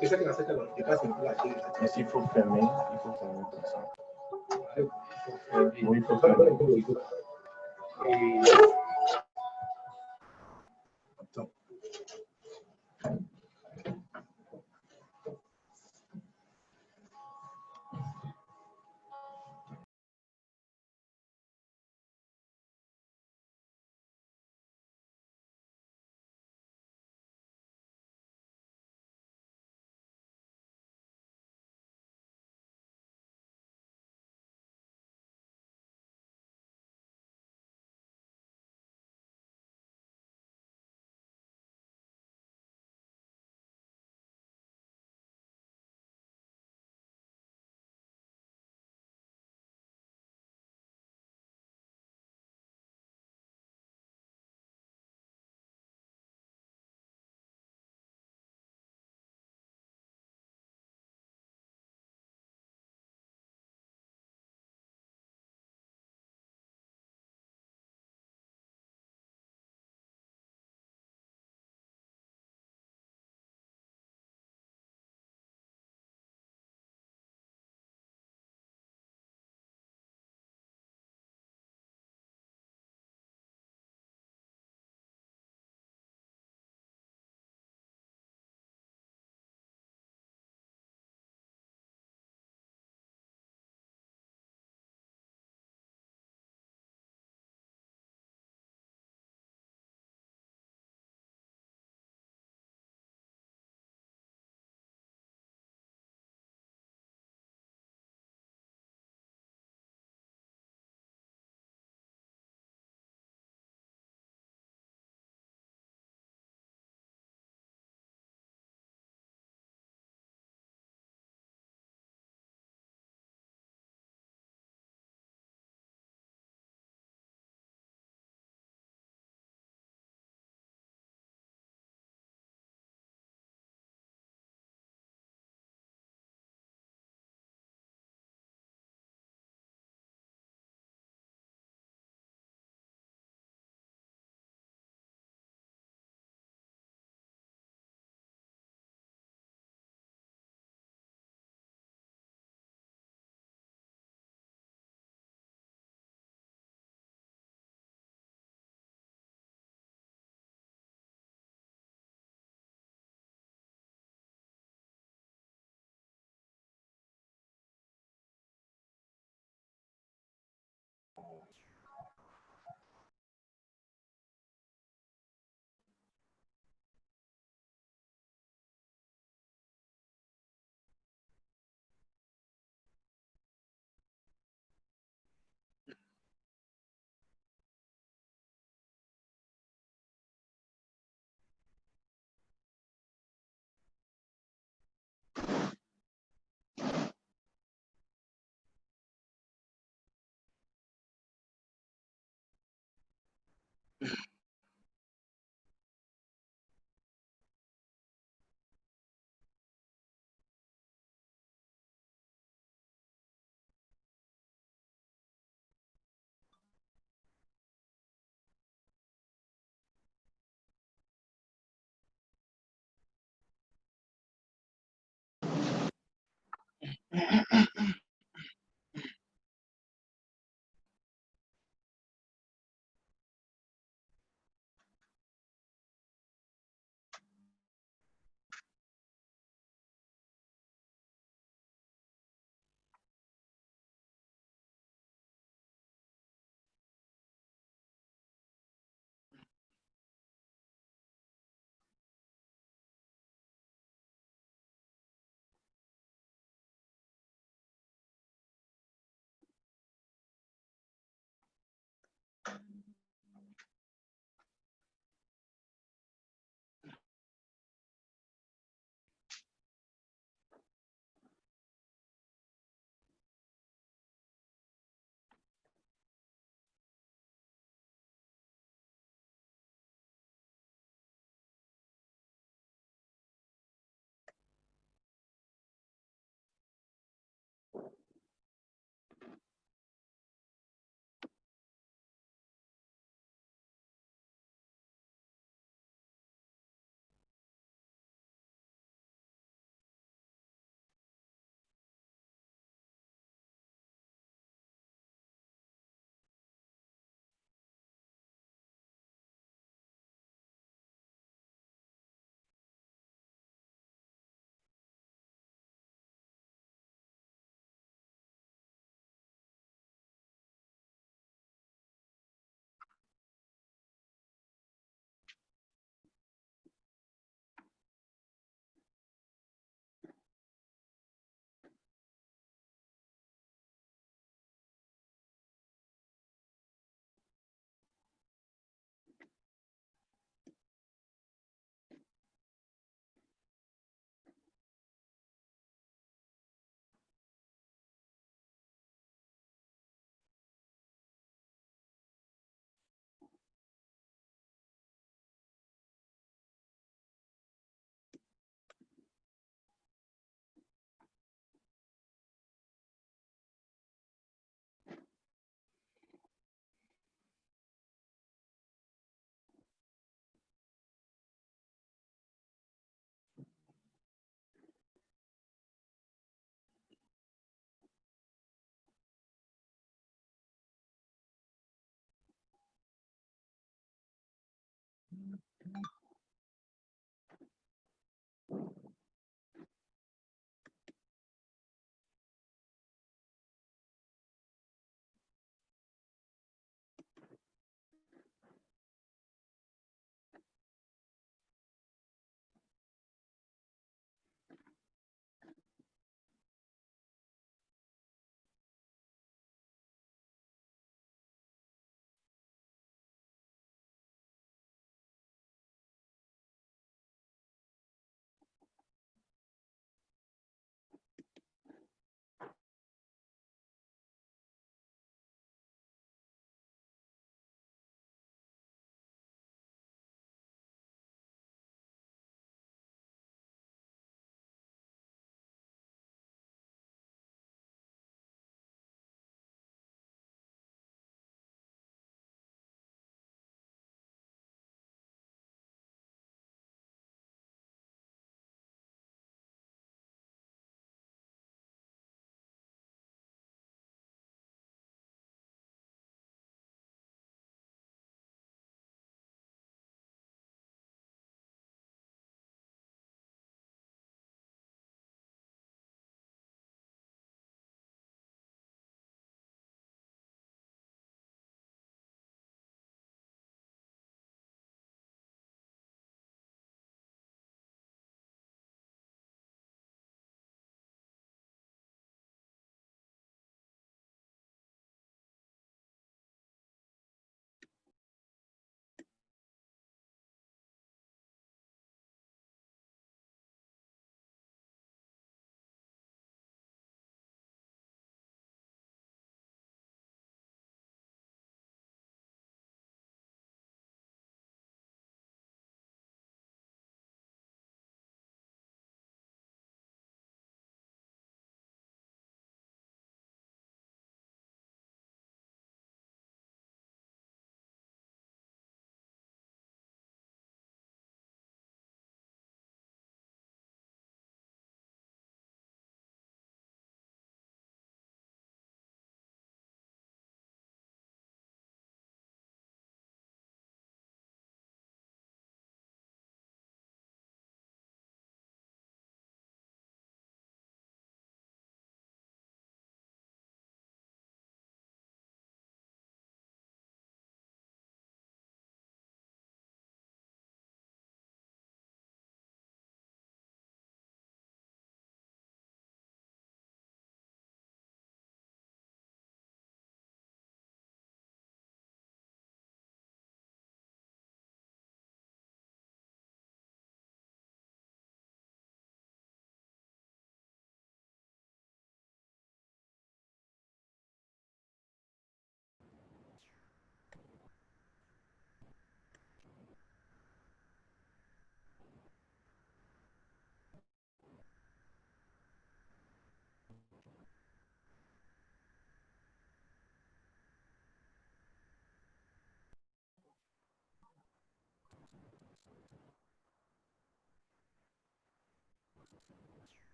c'est ça qui a dans le cas, c'est pour laquelle mais s'il faut fermer comme ça. Oui, il faut fermer. Et... Attends.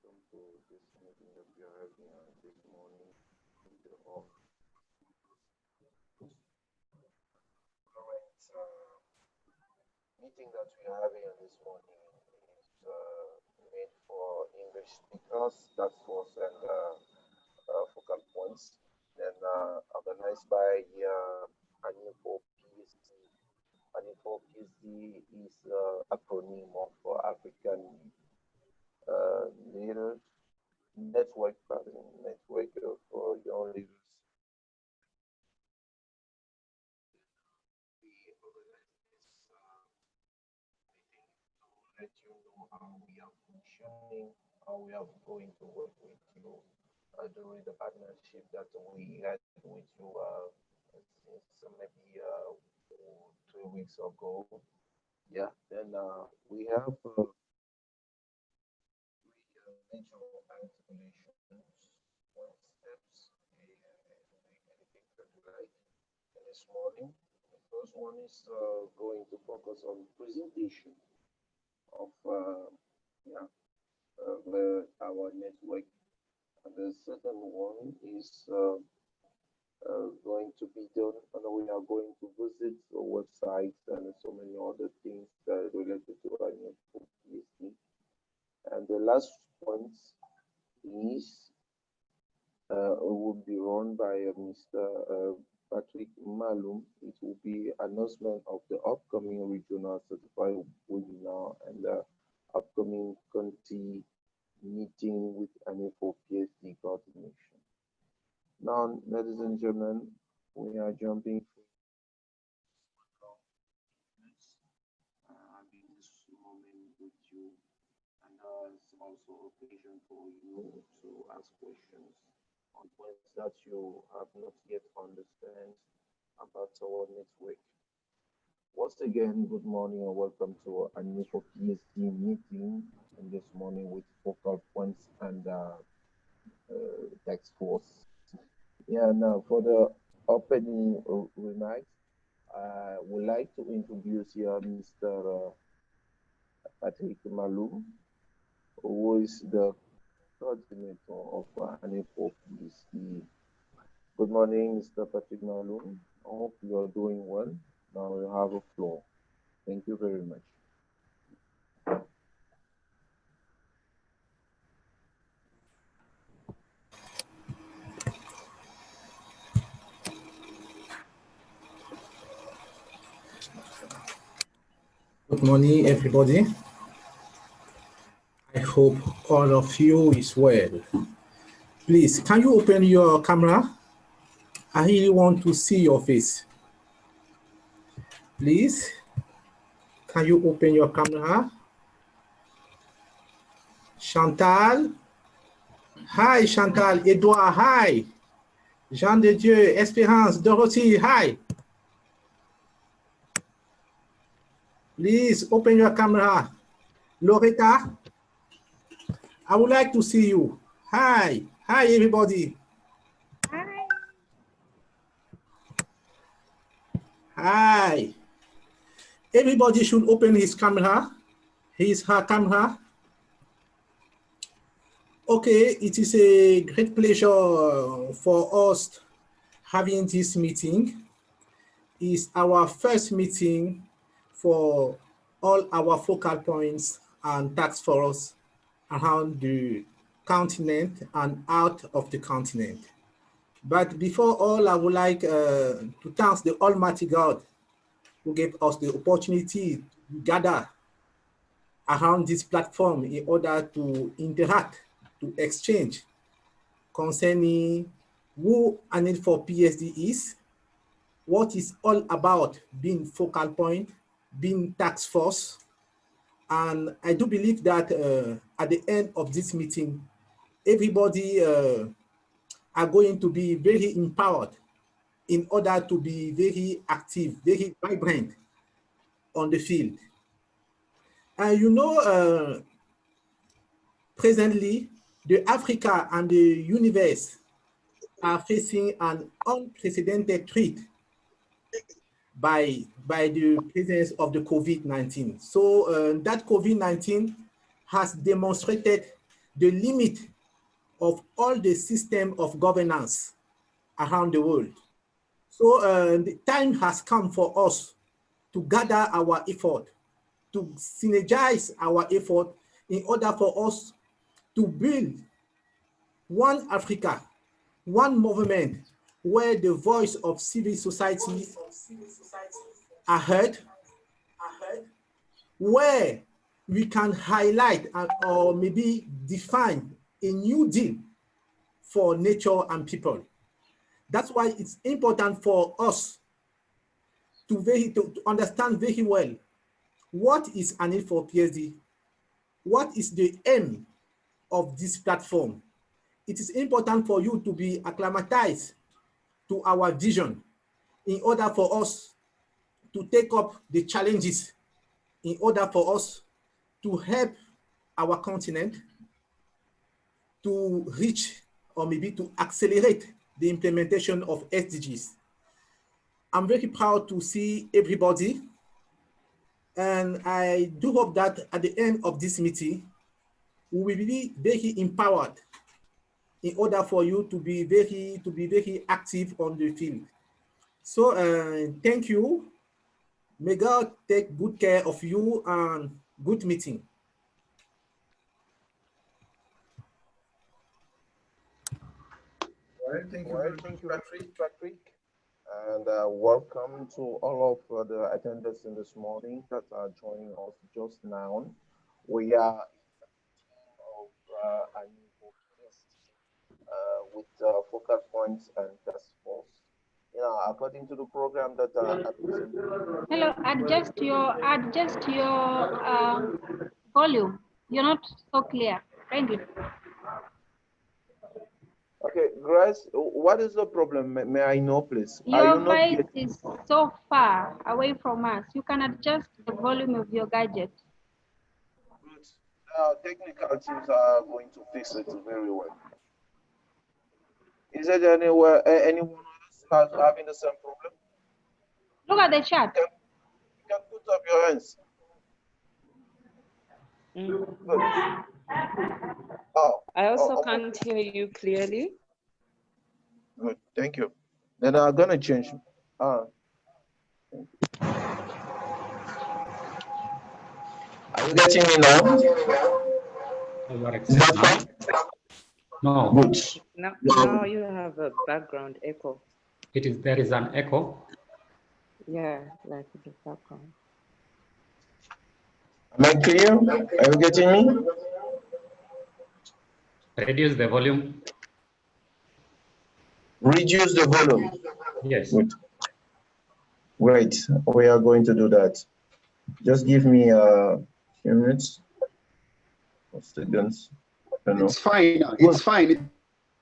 Welcome to this meeting that we are having this morning in the current meeting that we are having this morning is made for English speakers, task force, and focal points, and organized by ANYL4PSD. ANYL4PSD is acronym of African Leaders Network, network for young leaders. We organize this meeting to let you know how we are functioning, how we are going to work with you during the partnership that we had with you since maybe 3 weeks ago. Yeah, then we have major articulations, one steps, anything that you like. And this morning, the first one is going to focus on presentation of our network. And the second one is going to be done, and we are going to visit the websites and so many other things related to our ANYL4PSD. And the last point is will be run by Mr. Patrick Malum. It will be announcement of the upcoming regional certified webinar and the upcoming county meeting with ANYL4PSD coordination. Now, ladies and gentlemen, we are jumping having this moment with you, and it's also occasion for you to ask questions on points that you have not yet understand about our network. Once again, good morning and welcome to a ANYL4PSD meeting in this morning with focal points and task force. Yeah, now for the opening remarks, I would like to introduce here Mr. Patrick Malum, who is the coordinator of ANYL4PSD. Good morning, Mr. Patrick Malum. I hope you are doing well. Now you have a floor. Thank you very much. Good morning, everybody. I hope all of you is well. Please, can you open your camera? I really want to see your face. Please, can you open your camera? Chantal. Hi, Chantal. Edouard, hi. Jean de Dieu, Espérance, Dorothy, hi. Please open your camera. Loretta, I would like to see you. Hi. Hi, everybody. Hi. Hi. Everybody should open his camera. Here's her camera. Okay, it is a great pleasure for us having this meeting. It's our first meeting for all our focal points and task force around the continent and out of the continent. But before all, I would like to thank the Almighty God who gave us the opportunity to gather around this platform in order to interact, to exchange concerning who ANYL4PSD is, what is all about being focal point, being task force. And I do believe that at the end of this meeting, everybody are going to be very empowered in order to be very active, very vibrant on the field. And you know, presently, the Africa and the universe are facing an unprecedented threat by the presence of the COVID-19. So that COVID-19 has demonstrated the limit of all the system of governance around the world. So the time has come for us to gather our effort, to synergize our effort in order for us to build one Africa, one movement where the voice of civil society are heard, where we can highlight or maybe define a new deal for nature and people. That's why it's important for us to understand very well what is ANYL4PSD, what is the aim of this platform. It is important for you to be acclimatized to our vision in order for us to take up the challenges, in order for us to help our continent to reach or maybe to accelerate the implementation of SDGs. I'm very proud to see everybody, and I do hope that at the end of this meeting, we will be very empowered in order for you to be very active on the field. So thank you. May God take good care of you and good meeting. Well, thank you very much, Patrick. And welcome to all of the attendees in this morning that are joining us just now. We are of with focal points and task force. You know, according to the program that I presented. Hello, adjust your volume. You're not so clear. Kindly. Okay, Grace, what is the problem? May I know, please? Your voice is so far away from us. You can adjust the volume of your gadget. Good. Technical teams are going to fix it very well. Is there anywhere anyone else having the same problem? Look at the chat. You can put up your hands. Good. I also can't hear you clearly. Good, thank you. Then I'm gonna change. Are you getting me now? Is that fine? No. Good. Now you have a background echo. There is an echo. Yeah, like the background. Am I clear? Are you getting me? Reduce the volume. Reduce the volume. Yes. Good. Great. We are going to do that. Just give me a few minutes. Seconds. It's fine now. It's fine.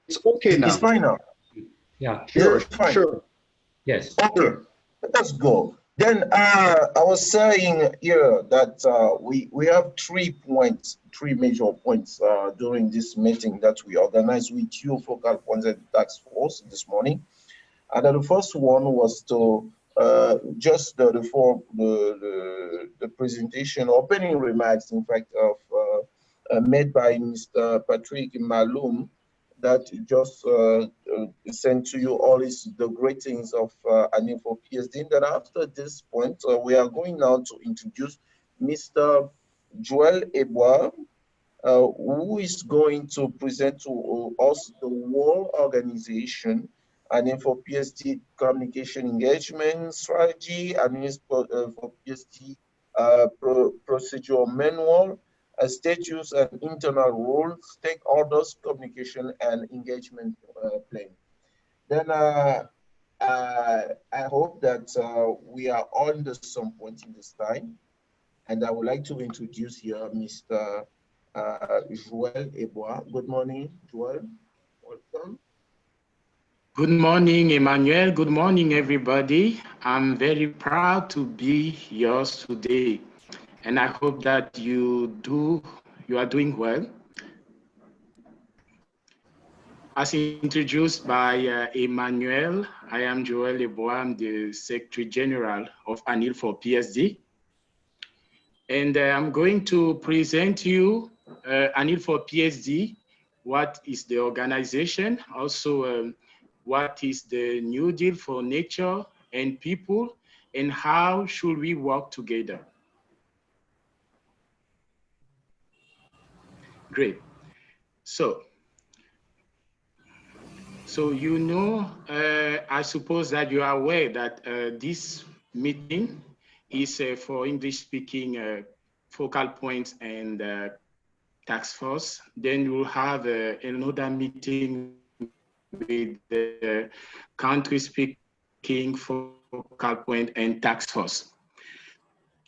It's okay now. It's fine now. Yeah. Sure. Fine. Sure. Yes. Okay. Let's go. Then I was saying here that we have 3 points, 3 major points during this meeting that we organized with you, Focal Points and Task Force, this morning. And the first one was to just the presentation, opening remarks, in fact, of made by Mr. Patrick Malum, that just sent to you all is the greetings of ANYL4PSD. Then after this point, we are going now to introduce Mr. Joel Ebois, who is going to present to us the World Organization ANYL4PSD Communication Engagement Strategy, ANYL4PSD Procedural Manual, Status and Internal Rules, Stakeholders Communication and Engagement Plan. Then I hope that we are on the some point in this time, and I would like to introduce here Mr. Joel Ebois. Good morning, Joel. Welcome. Good morning, Emmanuel. Good morning, everybody. I'm very proud to be yours today, and I hope that you are doing well. As introduced by Emmanuel, I am Joel Ebois. I'm the Secretary General of ANYL4PSD, and I'm going to present you ANYL4PSD. What is the organization? Also, what is the New Deal for nature and people, and how should we work together? Great. So you know, I suppose that you are aware that this meeting is for English-speaking focal points and task force. Then we'll have another meeting with the country-speaking focal point and task force.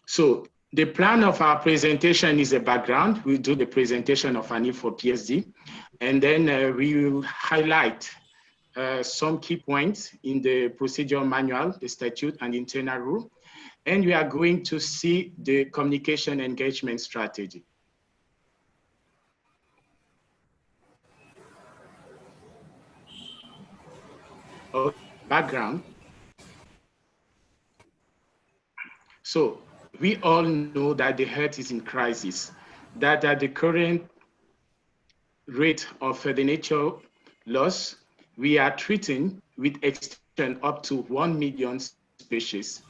So the plan of our presentation is a background. We'll do the presentation of ANYL4PSD, and then we will highlight some key points in the procedure manual, the statute and internal rule, and we are going to see the communication engagement strategy. Background. So we all know that the Earth is in crisis, that at the current rate of the nature loss, we are treating with extinction up to 1 million species,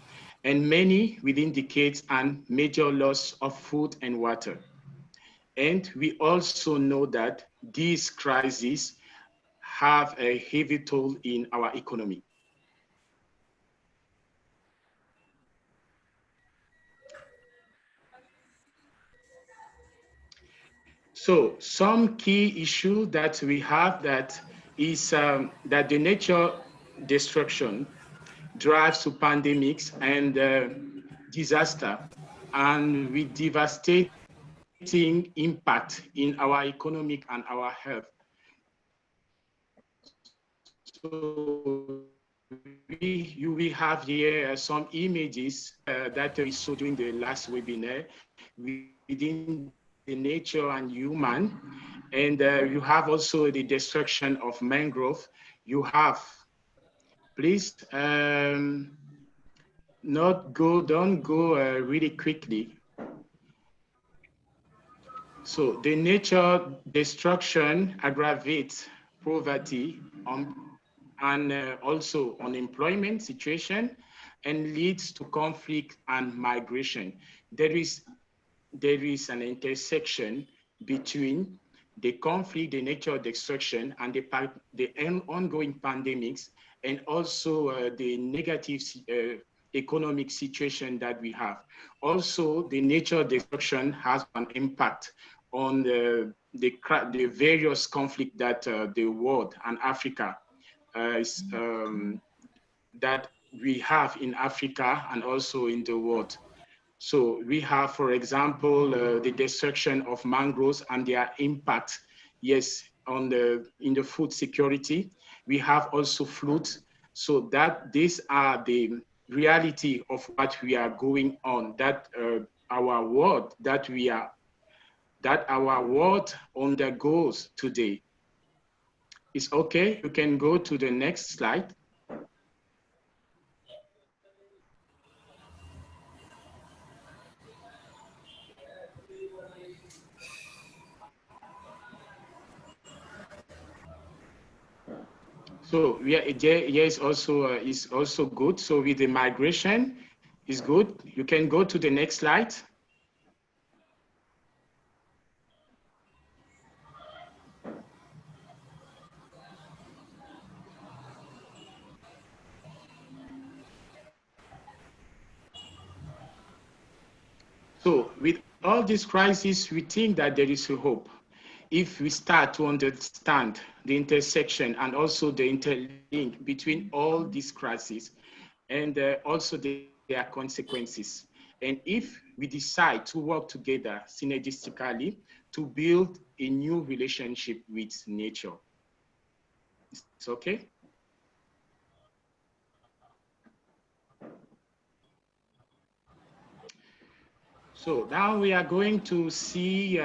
and many will indicate a major loss of food and water. And we also know that these crises have a heavy toll in our economy. So some key issue that we have that is that the nature destruction drives to pandemics and disaster, and with devastating impact in our economic and our health. So we have here some images that we saw during the last webinar within the nature and human, and you have also the destruction of mangrove. You have, please, don't go really quickly. So the nature destruction aggravates poverty and also unemployment situation, and leads to conflict and migration. There is an intersection between the conflict, the nature destruction, and the ongoing pandemics, and also the negative economic situation that we have. Also, the nature destruction has an impact on the various conflicts that the world and Africa that we have in Africa and also in the world. So we have, for example, the destruction of mangroves and their impact, yes, in the food security. We have also floods. So that these are the reality of what we are going on, that our world undergoes today. It's okay, you can go to the next slide. So here is also good. So with the migration is good. You can go to the next slide. So with all these crises, we think that there is a hope if we start to understand the intersection and also the interlink between all these crises and also their consequences. And if we decide to work together synergistically to build a new relationship with nature. It's okay? So now we are going to see we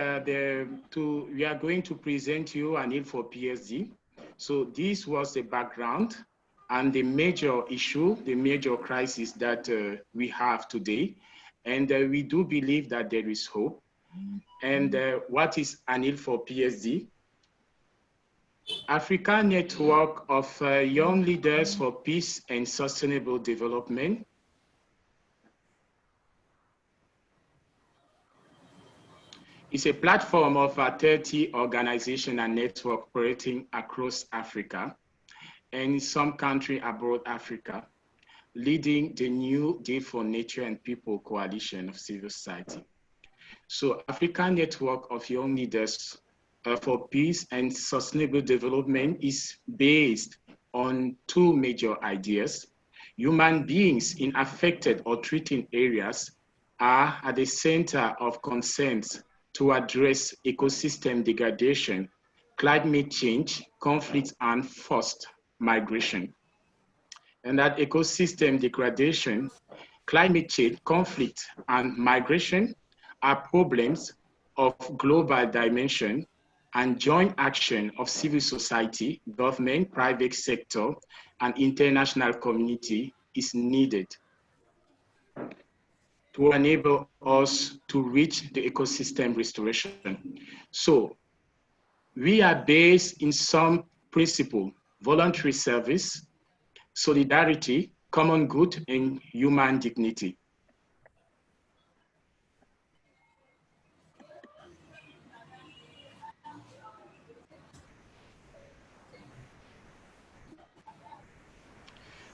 are going to present you ANYL4PSD. So this was the background and the major issue, the major crisis that we have today. And we do believe that there is hope. And what is ANYL4PSD? Africa Network of Young Leaders for Peace and Sustainable Development. It's a platform of 30 organizations and networks operating across Africa and in some countries abroad Africa, leading the New Deal for Nature and People coalition of civil society. So African Network of Young Leaders for Peace and Sustainable Development is based on two major ideas. Human beings in affected or threatened areas are at the center of concerns to address ecosystem degradation, climate change, conflicts, and forced migration. And that ecosystem degradation, climate change, conflict, and migration are problems of global dimension, and joint action of civil society, government, private sector, and international community is needed to enable us to reach the ecosystem restoration. So we are based in some principle: voluntary service, solidarity, common good, and human dignity.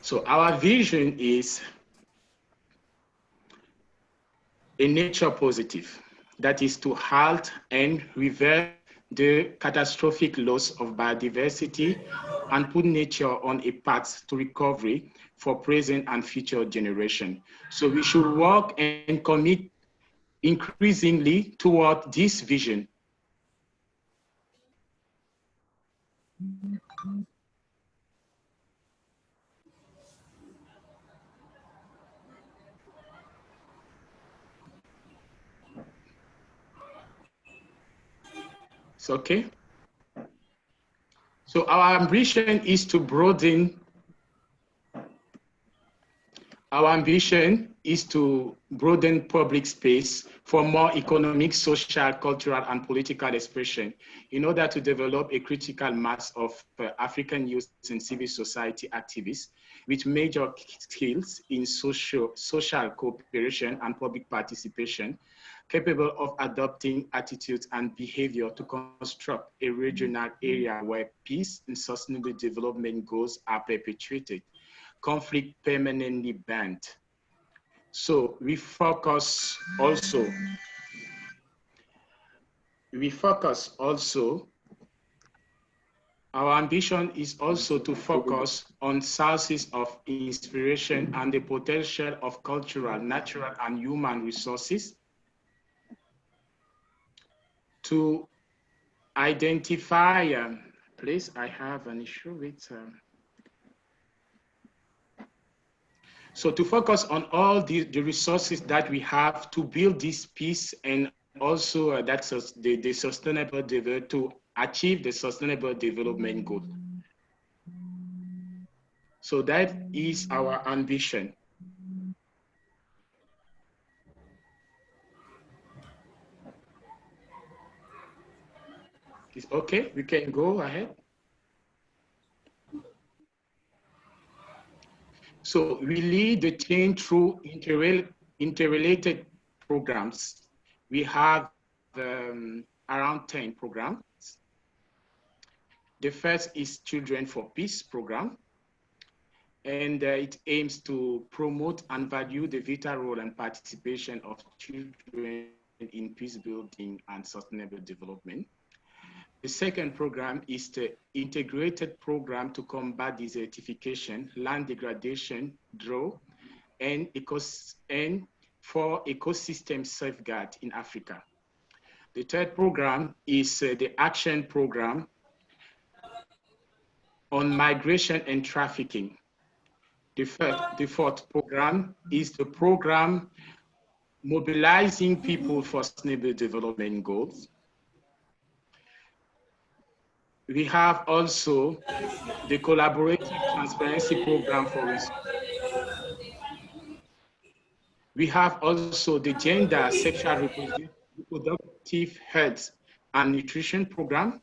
So our vision is a nature positive, that is to halt and reverse the catastrophic loss of biodiversity and put nature on a path to recovery for present and future generation. So we should work and commit increasingly toward this vision. It's okay. So our ambition is to broaden. Our ambition is to broaden public space for more economic, social, cultural, and political expression in order to develop a critical mass of African youth and civil society activists with major skills in social cooperation and public participation, capable of adopting attitudes and behavior to construct a regional area where peace and sustainable development goals are perpetuated, conflict permanently banned. So we focus also, our ambition is also to focus on sources of inspiration and the potential of cultural, natural, and human resources to identify, please, I have an issue with, so to focus on all the resources that we have to build this peace and also that's the sustainable development, to achieve the sustainable development goal. So that is our ambition. It's okay, we can go ahead. So we lead the chain through interrelated programs. We have around 10 programs. The first is Children for Peace program, and it aims to promote and value the vital role and participation of children in peace building and sustainable development. The second program is the integrated program to combat desertification, land degradation, drought, and for ecosystem safeguard in Africa. The third program is the action program on migration and trafficking. The fourth program is the program mobilizing people for sustainable development goals. We have also the collaborative transparency program for research. We have also the gender, sexual reproductive health and nutrition program.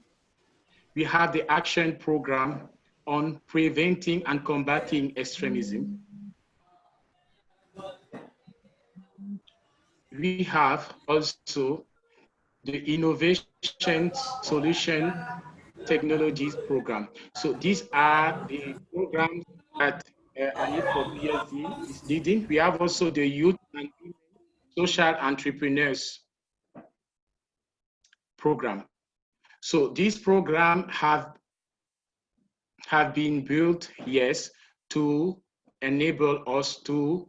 We have the action program on preventing and combating extremism. We have also the innovation solution technologies program. So these are the programs that ANYL4PSD is leading. We have also the youth and social entrepreneurs program. So these programs have been built, yes, to enable us to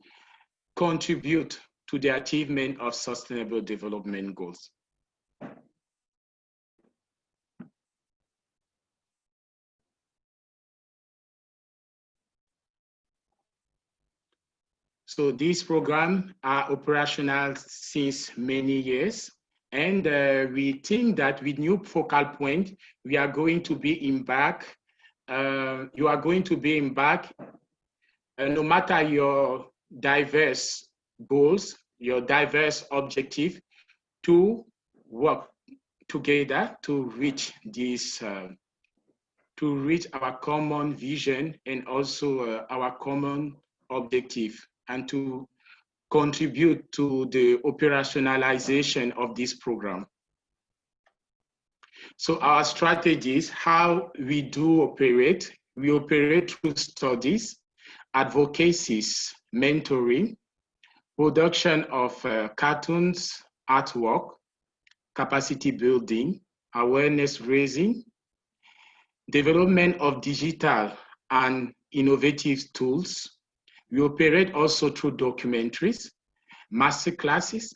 contribute to the achievement of sustainable development goals. So these programs are operational since many years. And we think that with new focal point, we are going to be in back. You are going to be in back, no matter your diverse goals, your diverse objective, to work together to reach this, to reach our common vision and also our common objective, and to contribute to the operationalization of this program. So our strategies, how we do operate, we operate through studies, advocacies, mentoring, production of cartoons, artwork, capacity building, awareness raising, development of digital and innovative tools. We operate also through documentaries, master classes,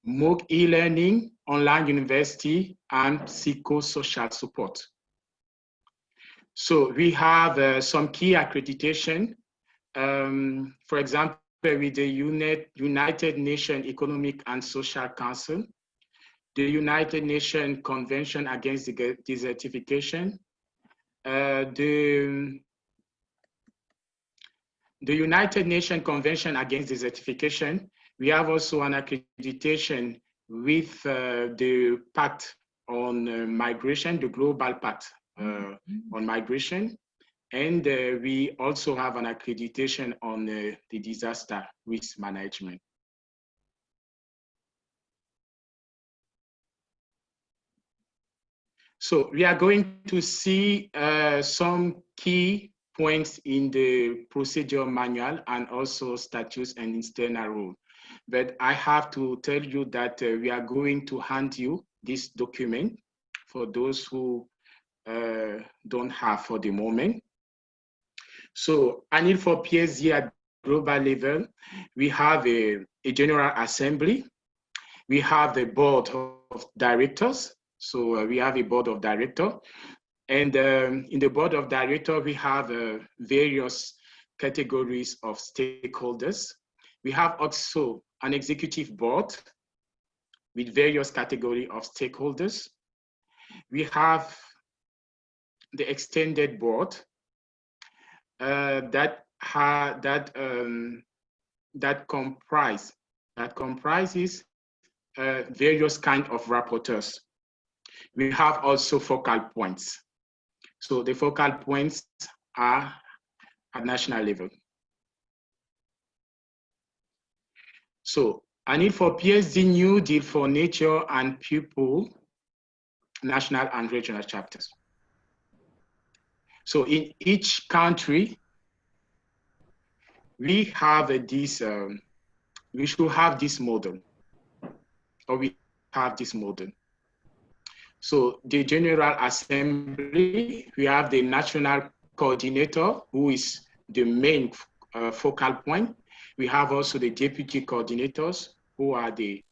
MOOC e-learning, online university, and psychosocial support. So we have some key accreditation. For example, with the United Nations Economic and Social Council, the United Nations Convention Against Desertification, the United Nations Convention Against Desertification. We have also an accreditation with the Pact on Migration, the Global Pact on Migration. And we also have an accreditation on the disaster risk management. So we are going to see some key points in the procedure manual and also statutes and external rule. But I have to tell you that we are going to hand you this document for those who don't have for the moment. So ANYL4PSD at global level, we have a General Assembly. We have the Board of Directors. So we have a Board of Directors. And in the Board of Directors, we have various categories of stakeholders. We have also an Executive Board with various categories of stakeholders. We have the Extended Board that comprises various kinds of rapporteurs. We have also focal points. So the focal points are at national level. So ANYL4PSD New Deal for Nature and People, national and regional chapters. So in each country, we have this, we should have this model, or we have this model. So the General Assembly, we have the national coordinator, who is the main focal point. We have also the deputy coordinators, who are the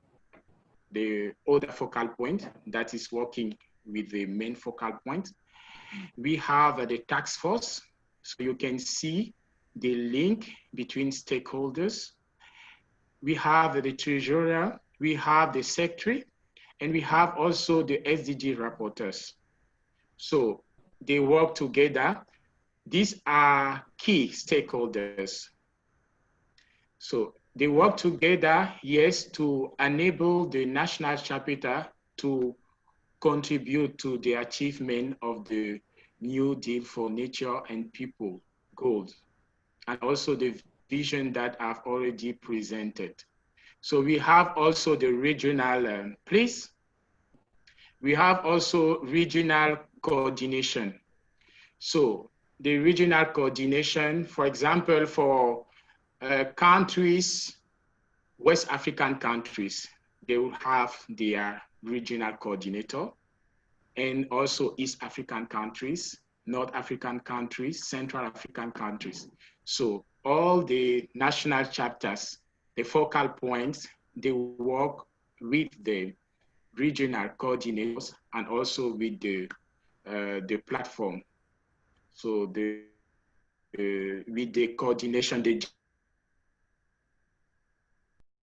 other focal point that is working with the main focal point. We have the task force, so you can see the link between stakeholders. We have the treasurer, we have the secretary, and we have also the SDG rapporteurs. So they work together. These are key stakeholders. So they work together, yes, to enable the national chapter to contribute to the achievement of the New Deal for Nature and People goals, and also the vision that I've already presented. So we have also the regional, please. We have also regional coordination. So the regional coordination, for example, for countries, West African countries, they will have their regional coordinator, and also East African countries, North African countries, Central African countries. So all the national chapters, the focal points, they work with the regional coordinators and also with the platform. So with the coordination, the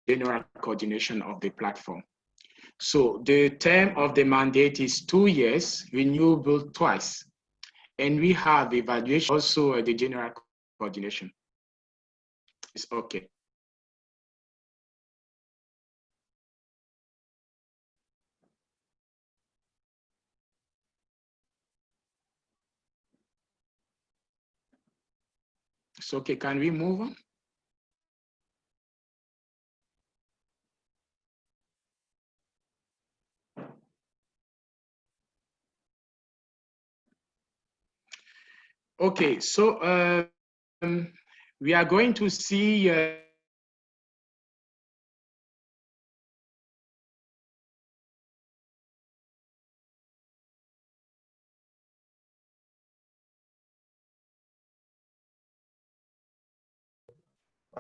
general coordination of the platform. So the term of the mandate is 2 years, renewable twice. And we have evaluation, also the general coordination. It's okay. It's okay, can we move on? Okay, so we are going to see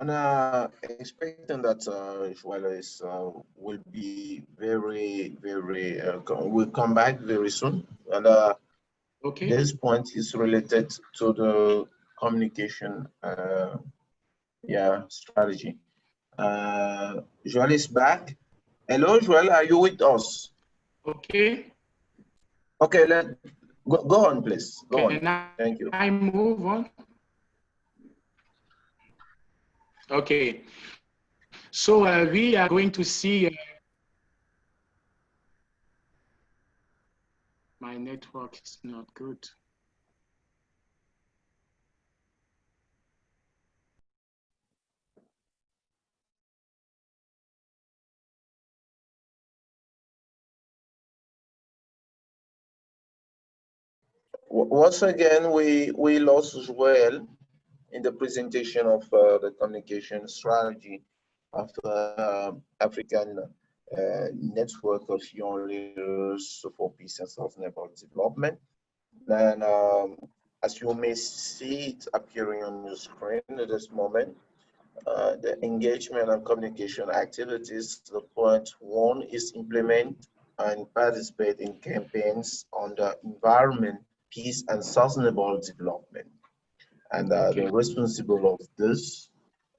And expecting that Joel will be will come back very soon. And okay. this point is related to the communication strategy. Joel is back. Hello, Joel, are you with us? Okay. Okay, go on, please. Go on. Thank you. I move on. Okay. So we are going to see my network is not good. Once again, we lost Joel in the presentation of the communication strategy of African network of young leaders for peace and sustainable development. And as you may see it appearing on your screen at this moment, the engagement and communication activities, the point one is implement and participate in campaigns on the environment, peace and sustainable development. And the responsible of this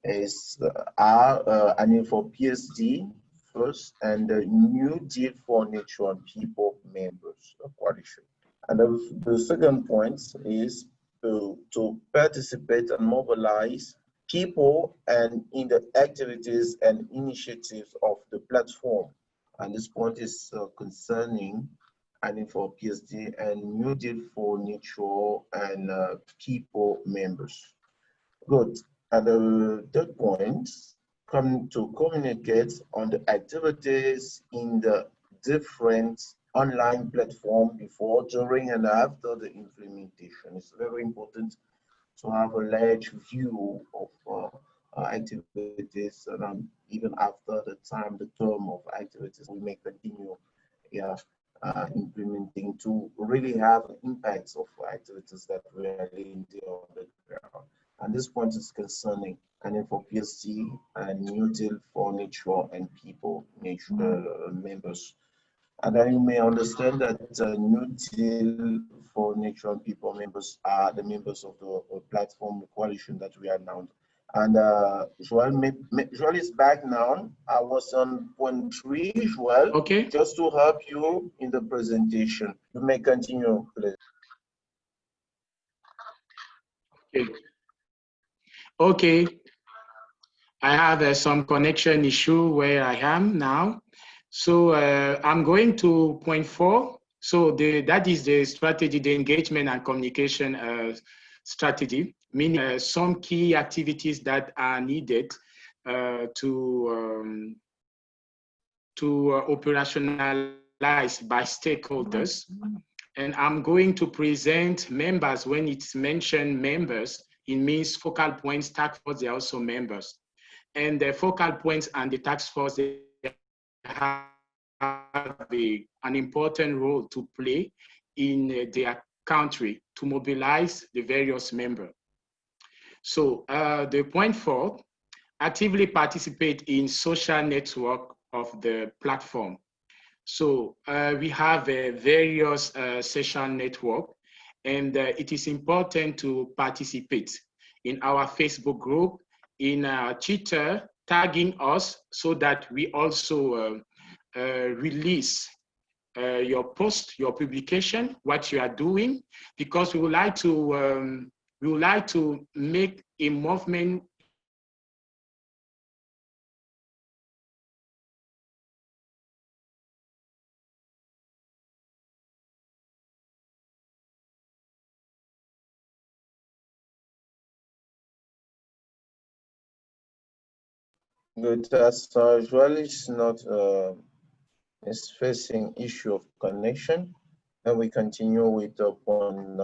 is our ANYL4PSD first and the New Deal for Nature and People members of coalition. And the second point is to participate and mobilize people and in the activities and initiatives of the platform. And this point is concerning ANYL4PSD and New Deal for Nature and People members. Good. And the third point come to communicate on the activities in the different online platform before, during, and after the implementation. It's very important to have a large view of activities, and even after the time, the term of activities, we may continue, yeah, implementing to really have impacts of activities that we are doing on the ground. And this point is concerning ANYL4PSD and Untitled and People Nature members. And then you may understand that New Deal for Nature and People members are the members of the platform coalition that we announced. And Joel is back now. I was on point 3, Joel. Okay. Just to help you in the presentation. You may continue, please. Okay. Okay. I have some connection issue where I am now. So I'm going to point 4. So that is the strategy, the engagement and communication strategy, meaning some key activities that are needed to operationalize by stakeholders. And I'm going to present members. When it's mentioned members, it means focal points, task force, they're also members. And the focal points and the task force, they have an important role to play in their country to mobilize the various members. So the point 4, actively participate in social network of the platform. So we have a various session network, and it is important to participate in our Facebook group, in Twitter, tagging us so that we also release your post, your publication, what you are doing, because we would like to make a movement. Good, as Joel is not is facing issue of connection, and we continue with point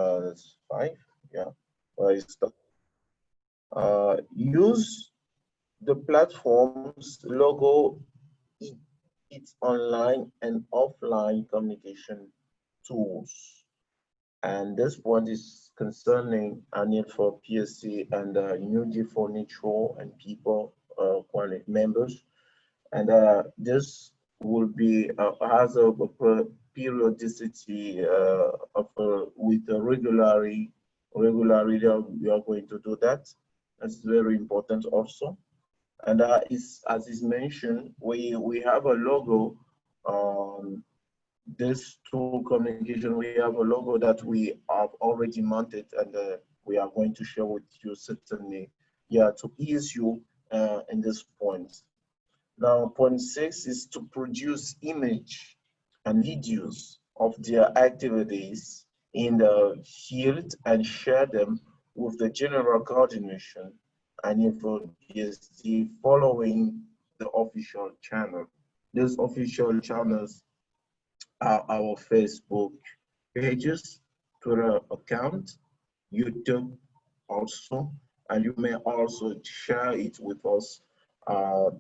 5. Yeah, where is the use the platform's logo, its online and offline communication tools. And this point is concerning ANYL4PSD and New Deal for Nature and People quality members. And this will be has a periodicity with a regularity. We are going to do that. That's very important also. And as is mentioned, we have a logo. This tool communication, we have a logo that we have already mounted, and we are going to share with you certainly, yeah, to ease you in this point. Now, point 6 is to produce image and videos of their activities in the field and share them with the general coordination and ANYL4PSD following the official channel. These official channels are our Facebook pages, Twitter account, YouTube also, and you may also share it with us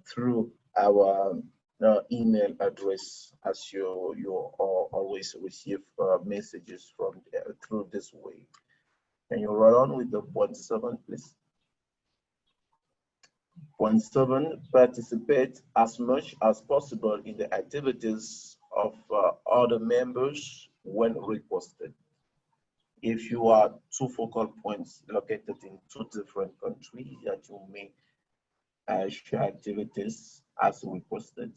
through our email address, as you always receive messages from through this way. Can you run on with the point 7, please? Point 7, participate as much as possible in the activities of other members when requested. If you are 2 focal points located in 2 different countries, that you may share activities as requested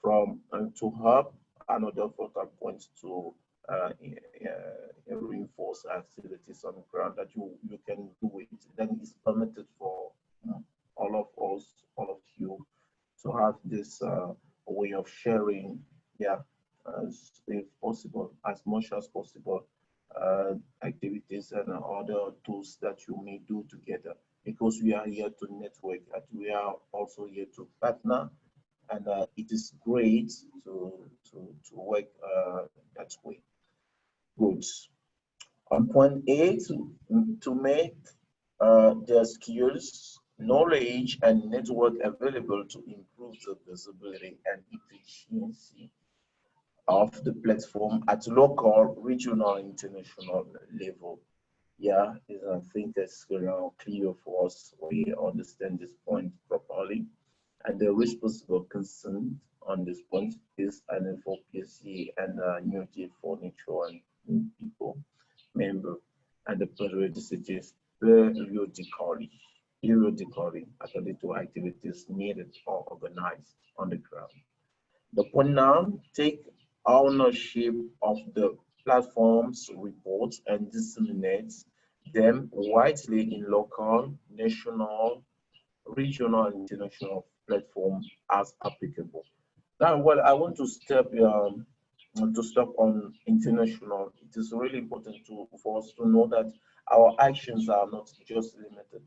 from to help another focal point to reinforce activities on the ground, that you can do it. Then it's permitted for all of us, all of you, to have this way of sharing, yeah, if possible, as much as possible, activities and other tools that you may do together. because we are here to network and we are also here to partner, and it is great to work that way. Good. On point A, to make their skills, knowledge, and network available to improve the visibility and efficiency of the platform at local, regional, international level. Yeah, I think it's clear for us. We understand this point properly. And the responsible concern on this point is ANYL4PSD and New Deal for Nature and People member, and the periodicity is periodically according to activities needed or organized on the ground. The point now, take ownership of the platform's reports and disseminate them widely in local, national, regional, and international platforms as applicable. Now, well, I want to step on international. It is really important for us to know that our actions are not just limited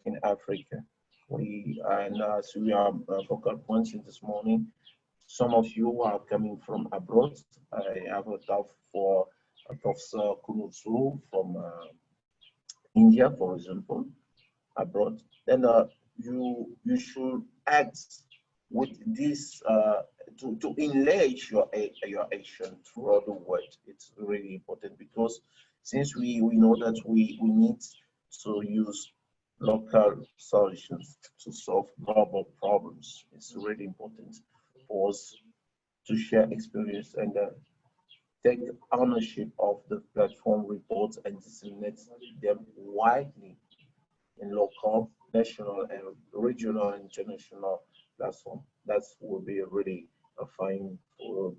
in Africa. And as we are focal points in this morning, some of you are coming from abroad. I have a talk for Professor Kunutsu from India, for example, abroad. Then you should act with this to enlarge your action throughout the world. It's really important because since we know that we need to use local solutions to solve global problems, it's really important for us to share experience and take ownership of the platform reports and disseminate them widely in local, national, and regional and international platform. That will be really a fine to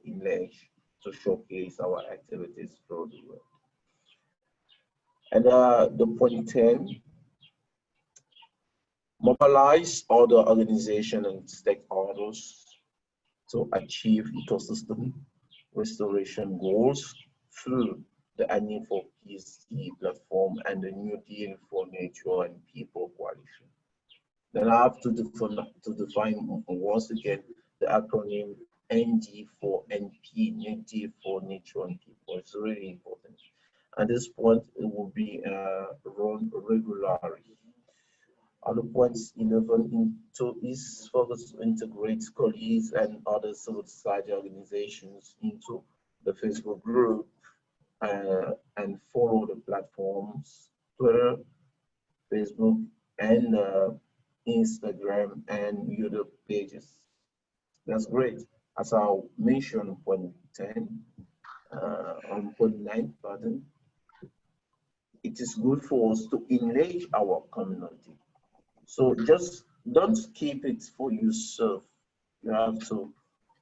enlarge, to showcase our activities through the world. And the point 10, mobilize other organizations and stakeholders to achieve ecosystem restoration goals through the ANYL4PSD platform and the New Deal for Nature and People coalition. Then I have to define once again the acronym ND4NP, New Deal for Nature and People. It's really important. At this point, it will be run regularly. Other points 11 is focused to integrate colleagues and other civil society organizations into the Facebook group and follow the platforms, Twitter, Facebook, and Instagram and YouTube pages. That's great. As I mentioned on point 10, on point 9, pardon, it is good for us to enlarge our community. So just don't keep it for yourself. You have to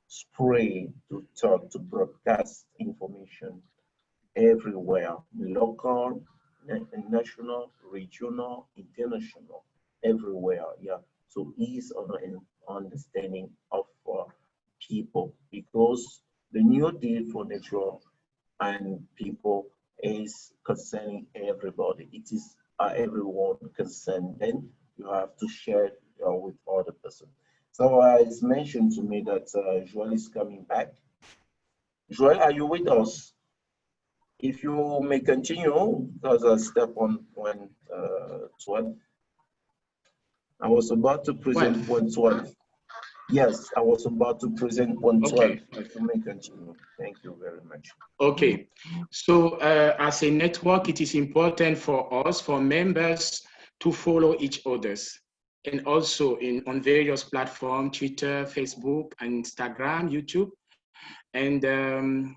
spray, to talk, to broadcast information everywhere, local, national, regional, international, everywhere. Yeah. So ease of understanding of people, because the New Deal for Nature and People is concerning everybody. It is everyone concerned. Then you have to share with other person. So it's mentioned to me that Joel is coming back. Joel, are you with us? If you may continue, because I step on point 12. I was about to present point 12. Yes, I was about to present point 12. Okay. If you may continue. Thank you very much. Okay. So as a network, it is important for us, for members, to follow each other's. And also on various platforms, Twitter, Facebook, and Instagram, YouTube. And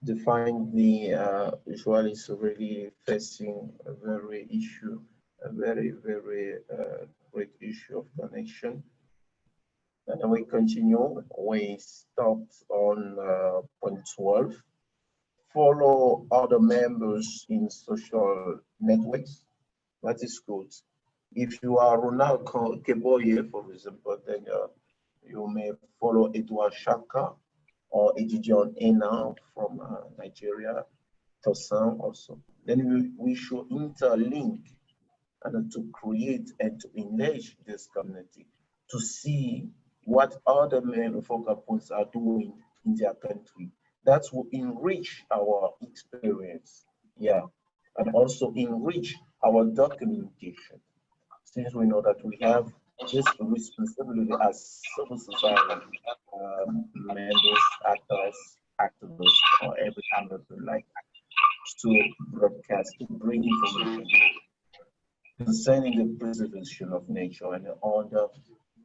Define the usually is really facing a very issue, a very great issue of connection. And then we continue. We stopped on point 12. Follow other members in social networks. That is good. If you are Ronald Keboye, for example, then you may follow Edward Shaka or Ejidion Ena from Nigeria, Tosan also. Then we should interlink and to create and to enlarge this community, to see what other main focal points are doing in their country. That will enrich our experience, yeah, and also enrich our documentation, since we know that we have this responsibility as civil society members, actors, activists, or everything that we like to broadcast, to bring information concerning the preservation of nature and other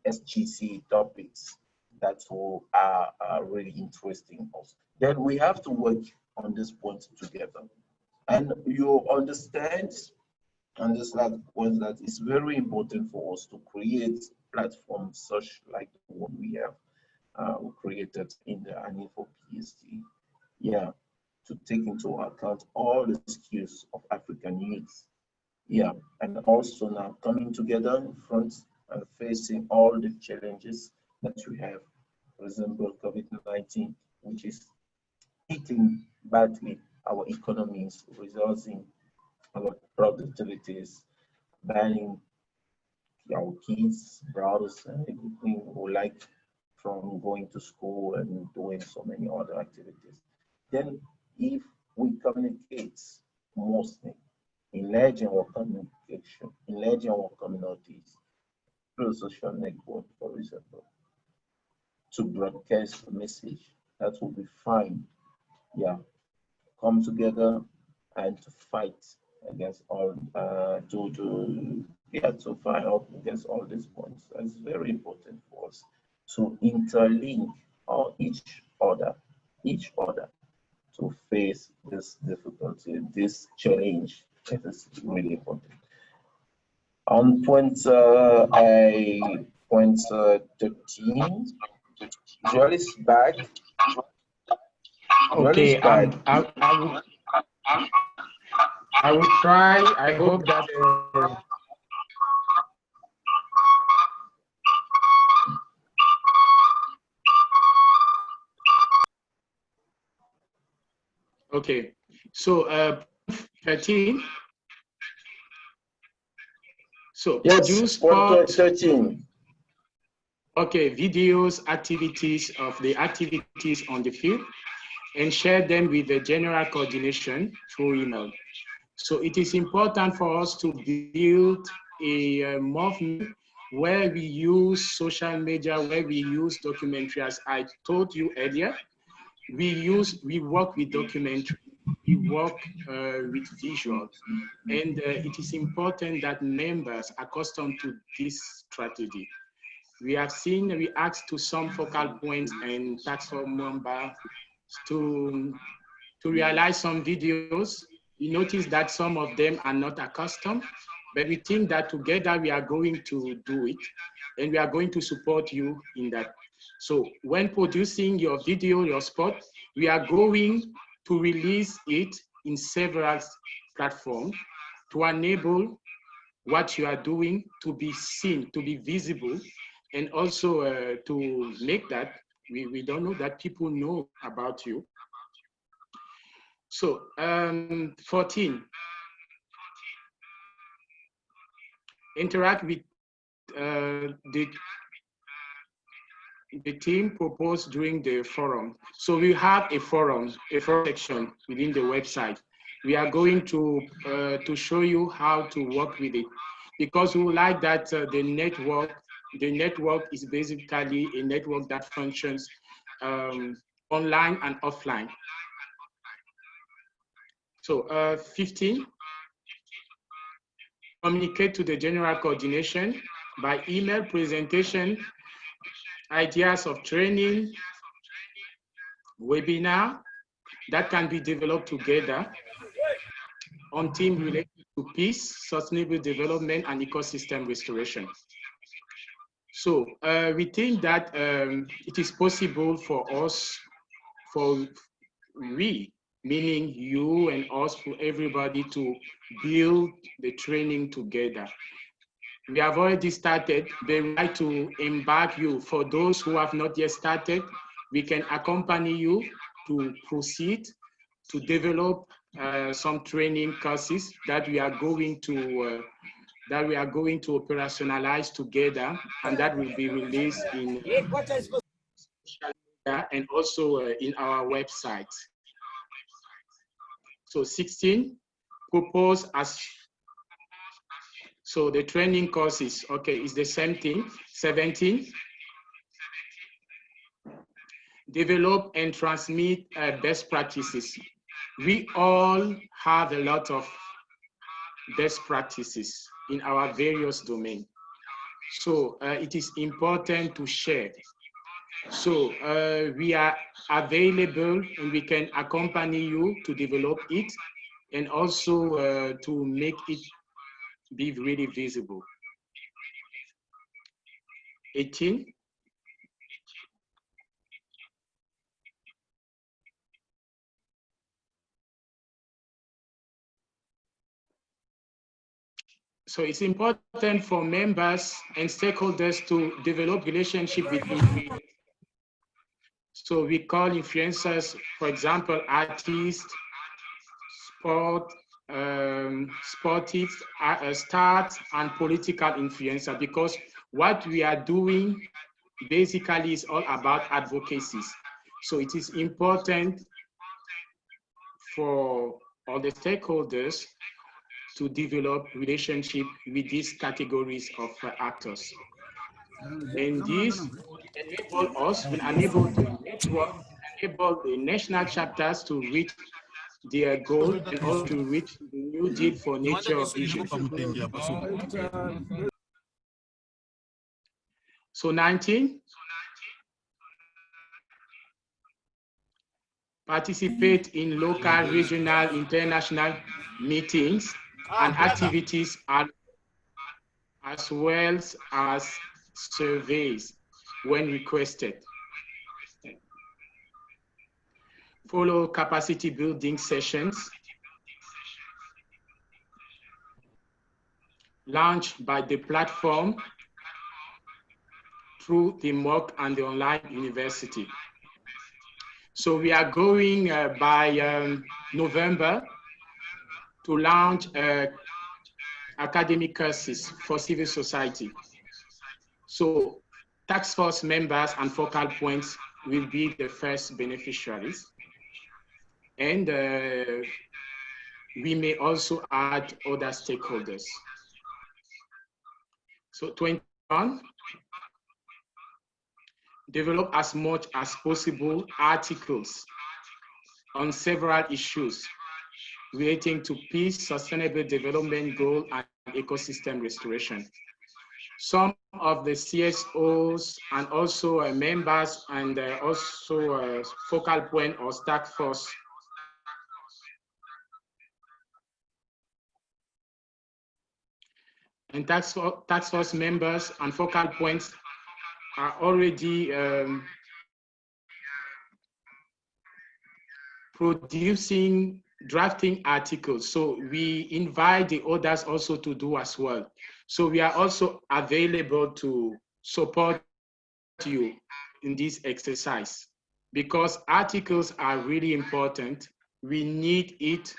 SGC topics that are really interesting us. Then we have to work on this point together. And you understand, and this was that it's very important for us to create platforms such like the one we have created in the ANYL4PSD. Yeah, to take into account all the skills of African youth. Yeah, and also now coming together in front and facing all the challenges that we have. For example, COVID-19, which is hitting badly our economies, resulting our productivities, banning our kids, brothers, and everything we like from going to school and doing so many other activities. Then if we communicate mostly, enlarging our communication, enlarging our communities through social network, for example, to broadcast the message, that will be fine. Yeah, come together and to fight against all, to fight up against all these points. That's very important for us to interlink all each other to face this difficulty, this challenge. It is really important. On point 13, Joel is back. Okay, I will try. I hope that. Okay, so 13. So yes, produce 13. Okay, videos, activities of the activities on the field, and share them with the general coordination through email. So it is important for us to build a movement where we use social media, where we use documentary. As I told you earlier, we work with documentary, we work with visuals, and it is important that members are accustomed to this strategy. We have seen react to some focal points and task force members to realize some videos. You notice that some of them are not accustomed, but we think that together we are going to do it, and we are going to support you in that. So when producing your video, your spot, we are going to release it in several platforms to enable what you are doing to be seen, to be visible, and also to make that we don't know that people know about you. So 14, interact with the team proposed during the forum. So we have a forum section within the website. We are going to show you how to work with it, because we would like that the network is basically a network that functions online and offline. So 15, communicate to the general coordination by email, presentation, ideas of training, webinar that can be developed together on team related to peace, sustainable development, and ecosystem restoration. So we think that it is possible for us, for we, meaning you and us, for everybody to build the training together. We have already started, but we like to embark you. For those who have not yet started, we can accompany you to proceed to develop some training courses that we are going to operationalize together, and that will be released in social media and also in our website. So 16, propose as, so the training courses, okay, is the same thing. 17, develop and transmit best practices. We all have a lot of best practices in our various domains. So it is important to share. So we are available and we can accompany you to develop it and also to make it be really visible. 18. So it's important for members and stakeholders to develop relationship with influencers. So we call influencers, for example, artists, sportists, stars, and political influencer, because what we are doing basically is all about advocacies. So it is important for all the stakeholders to develop relationship with these categories of actors. And this will enable us, will enable the network, enable the national chapters to reach their goal and also to reach the new deal for nature vision. So 19, participate in local, regional, international meetings and activities as well as surveys when requested. Follow capacity building sessions launched by the platform through the MOOC and the online university. So we are going by November to launch academic courses for civil society. So task force members and focal points will be the first beneficiaries. And we may also add other stakeholders. So 21, develop as much as possible articles on several issues relating to peace, sustainable development goal, and ecosystem restoration. Some of the CSOs and also members and also focal point or task force and task force members and focal points are already producing drafting articles. So we invite the others also to do as well. So we are also available to support you in this exercise because articles are really important. We need it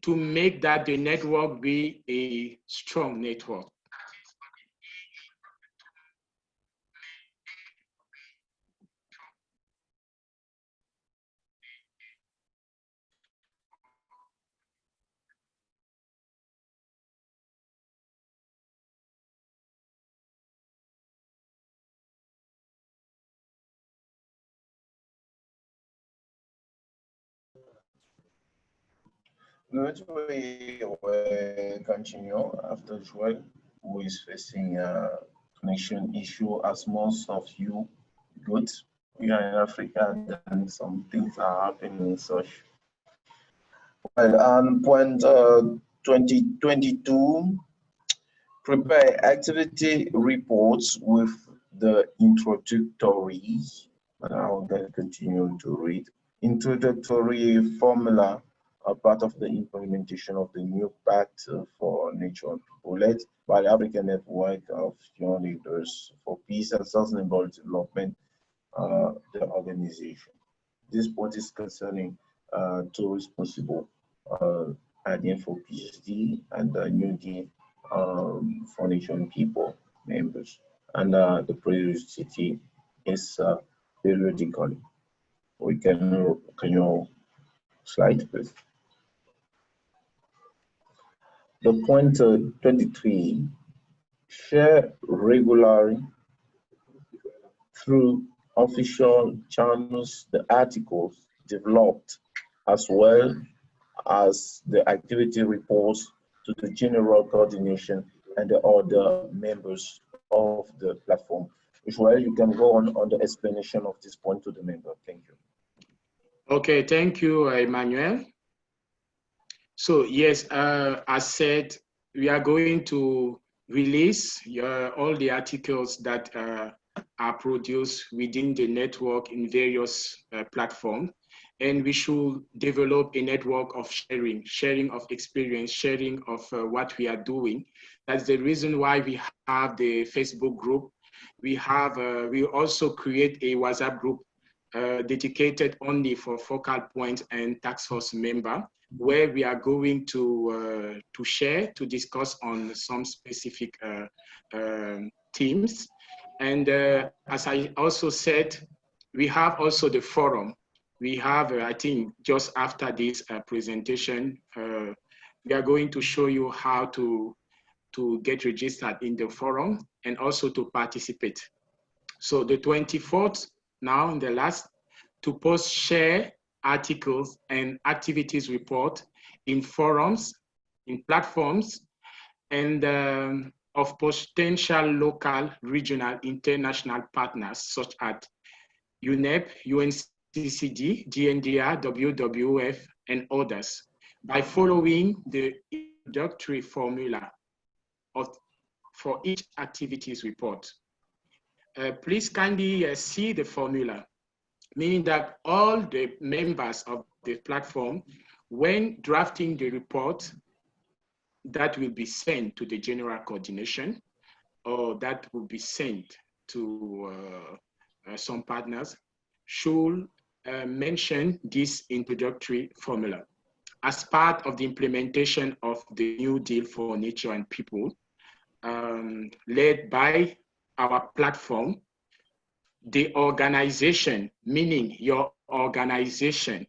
to make that the network be a strong network. Good, we will continue after Joel, who is facing a connection issue as most of you good. We are in Africa, then some things are happening and such. Well, on point 2022, prepare activity reports with the introductory, and I'm going to continue to read, introductory formula are part of the implementation of the new Pact for Nature and People, led by the African Network of Young Leaders for Peace and Sustainable Development, the organization. This point is concerning two responsible, ANYL4PSD and the New Deal for Nature and People members. And the periodicity is periodically. We can you slide, please? The point 23, share regularly through official channels the articles developed, as well as the activity reports to the general coordination and the other members of the platform. Well, you can go on the explanation of this point to the member. Thank you. Okay, thank you, Emmanuel. So yes, as said, we are going to release all the articles that are produced within the network in various platforms. And we should develop a network of sharing of experience, sharing of what we are doing. That's the reason why we have the Facebook group. We also create a WhatsApp group dedicated only for focal point and task force member, where we are going to share, to discuss on some specific themes. And as I also said, we have also the forum. We have, I think, just after this presentation, we are going to show you how to get registered in the forum and also to participate. So the 24th, now in the last, to post, share articles and activities report in forums, in platforms, and of potential local, regional, international partners such as UNEP, UNCCD, GNDR, WWF, and others by following the introductory formula for each activities report. Please kindly see the formula, meaning that all the members of the platform, when drafting the report, that will be sent to the general coordination, or that will be sent to some partners, should mention this introductory formula. As part of the implementation of the New Deal for Nature and People, led by our platform, the organization, meaning your organization.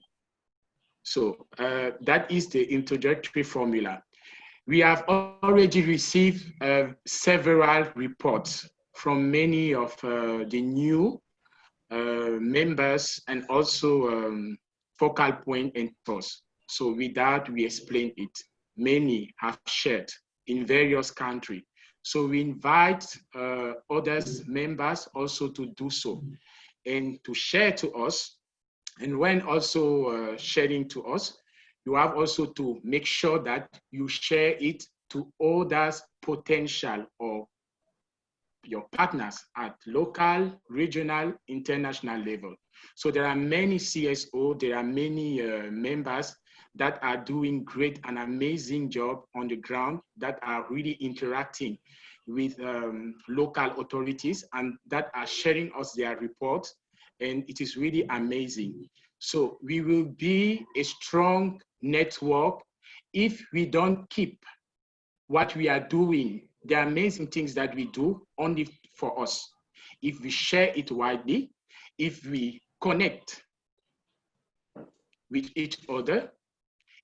So that is the introductory formula. We have already received several reports from many of the new members and also focal point enters. So with that, we explain it. Many have shared in various countries. So we invite others members also to do so and to share to us. And when also sharing to us, you have also to make sure that you share it to others potential or your partners at local, regional, international level. So there are many CSO, there are many members that are doing great and amazing job on the ground, that are really interacting with local authorities and that are sharing us their reports, and it is really amazing. So we will be a strong network if we don't keep what we are doing, the amazing things that we do, only for us. If we share it widely, if we connect with each other,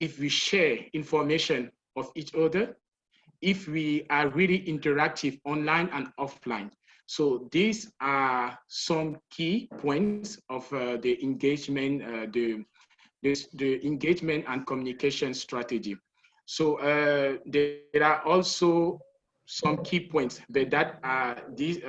if we share information of each other, if we are really interactive online and offline. So these are some key points of the engagement, the engagement and communication strategy. So there are also some key points, but that are these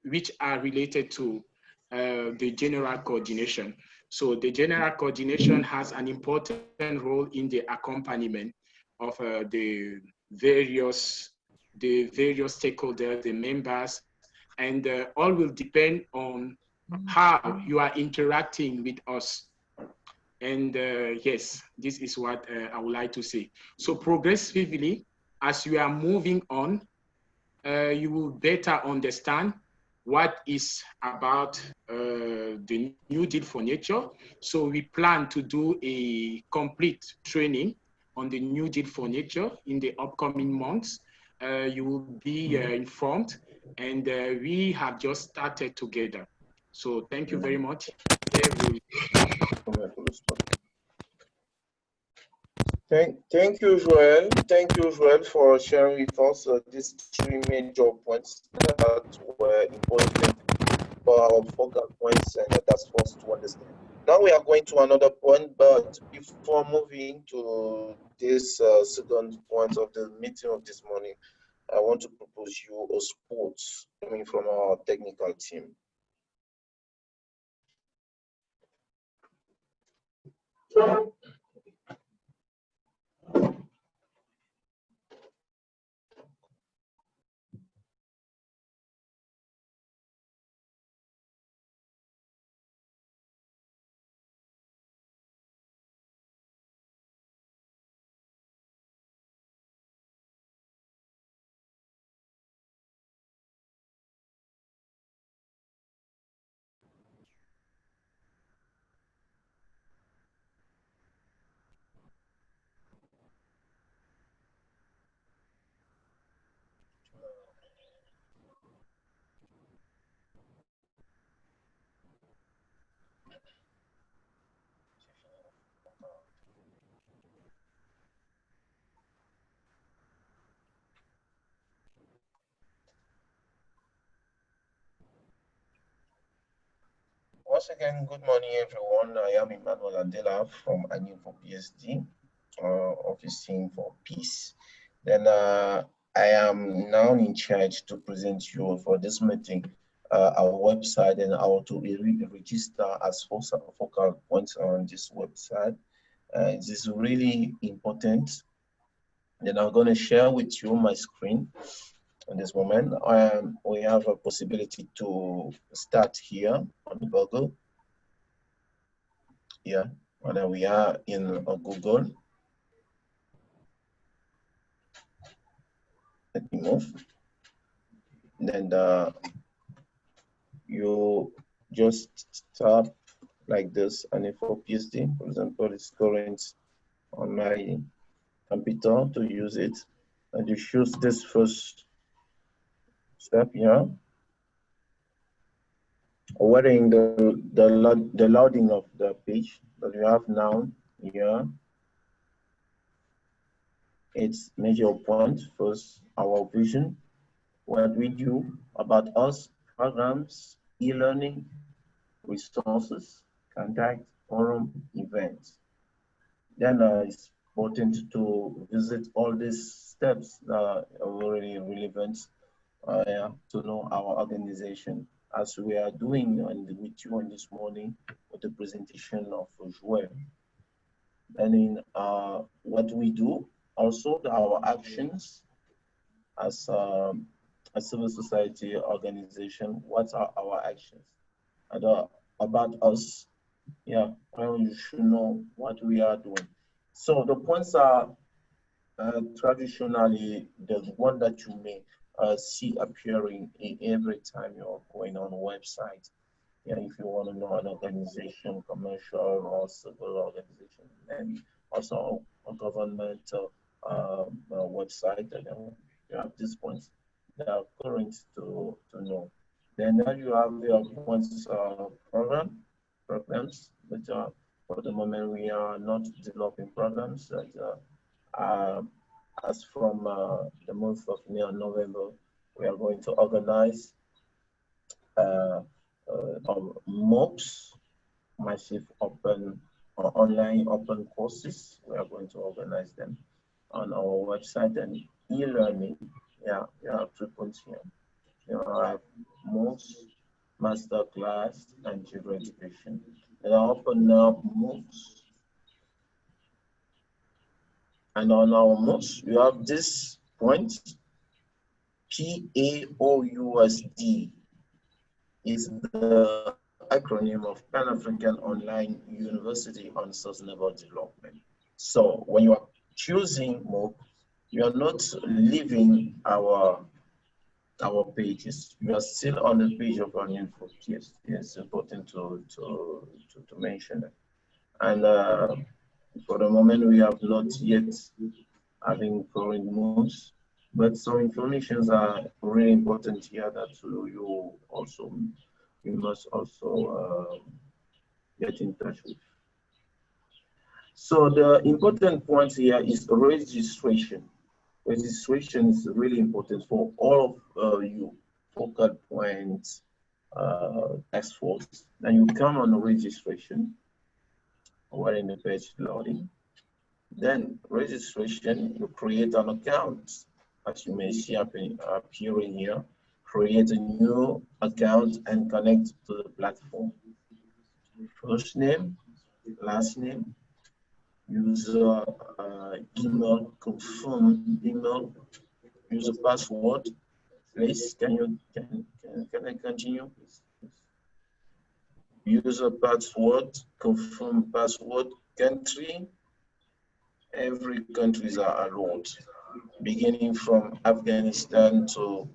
which are related to the general coordination. So the general coordination has an important role in the accompaniment of the various the various stakeholders, the members, and all will depend on how you are interacting with us. And yes, this is what I would like to say. So progressively, as you are moving on, you will better understand what is about the New Deal for Nature. So we plan to do a complete training on the New Deal for Nature in the upcoming months. You will be informed, and we have just started together. So thank you very much. Thank you, Joel. Thank you, Joel, for sharing with us these three major points that were important for our focal points, and that's for us to understand. Now we are going to another point, but before moving to this second point of the meeting of this morning, I want to propose you a sport coming from our technical team. Once again, good morning, everyone. I am Emmanuel Adela from ANYL4PSD, Office Team for Peace. Then I am now in charge to present you for this meeting our website and how to register as focal points on this website. This is really important. Then I'm going to share with you my screen. In this moment, we have a possibility to start here on Google. Yeah, and we are in Google. Let me move. Then you just tap like this, ANYL4PSD, for example, it's current on my computer to use it. And you choose this first step here. Wearing the loading of the page that you have now here. It's major point. First, our vision, what we do, about us, programs, e-learning, resources, contact, forum, events. Then it's important to visit all these steps that are really relevant to know our organization, as we are doing with you on this morning with the presentation of Joel. And in what we do, also our actions as a civil society organization, what are our actions? And about us, yeah, well, you should know what we are doing. So the points are traditionally the one that you may see appearing every time you're going on a website. Yeah, if you want to know an organization, commercial or civil organization, and also a governmental website, and you have these points that are current to know. Then you have your points programs, but for the moment we are not developing programs. That as from the month of November, we are going to organize MOOCs, massive open online open courses. We are going to organize them on our website, and e-learning. Yeah, you have 3 points here. You have MOOCs, masterclass, and children education. And I open up MOOCs. And on our MOOCs, you have this point PAOUSD is the acronym of Pan-African Online University on Sustainable Development. So when you are choosing MOOC, you are not leaving our pages. You are still on the page of ANYL4PS. It's important to mention that. And for the moment, we have not yet having foreign moves, but some informations are really important here that you must also get in touch with. So the important point here is registration. Registration is really important for all of you focal points task force. Then you come on registration while in the page loading. Then registration, you create an account, as you may see appearing here. Create a new account and connect to the platform. First name, last name, user email, confirm email, user password. Please, can I continue, please? User password, confirm password, country. Every countries are allowed, beginning from Afghanistan to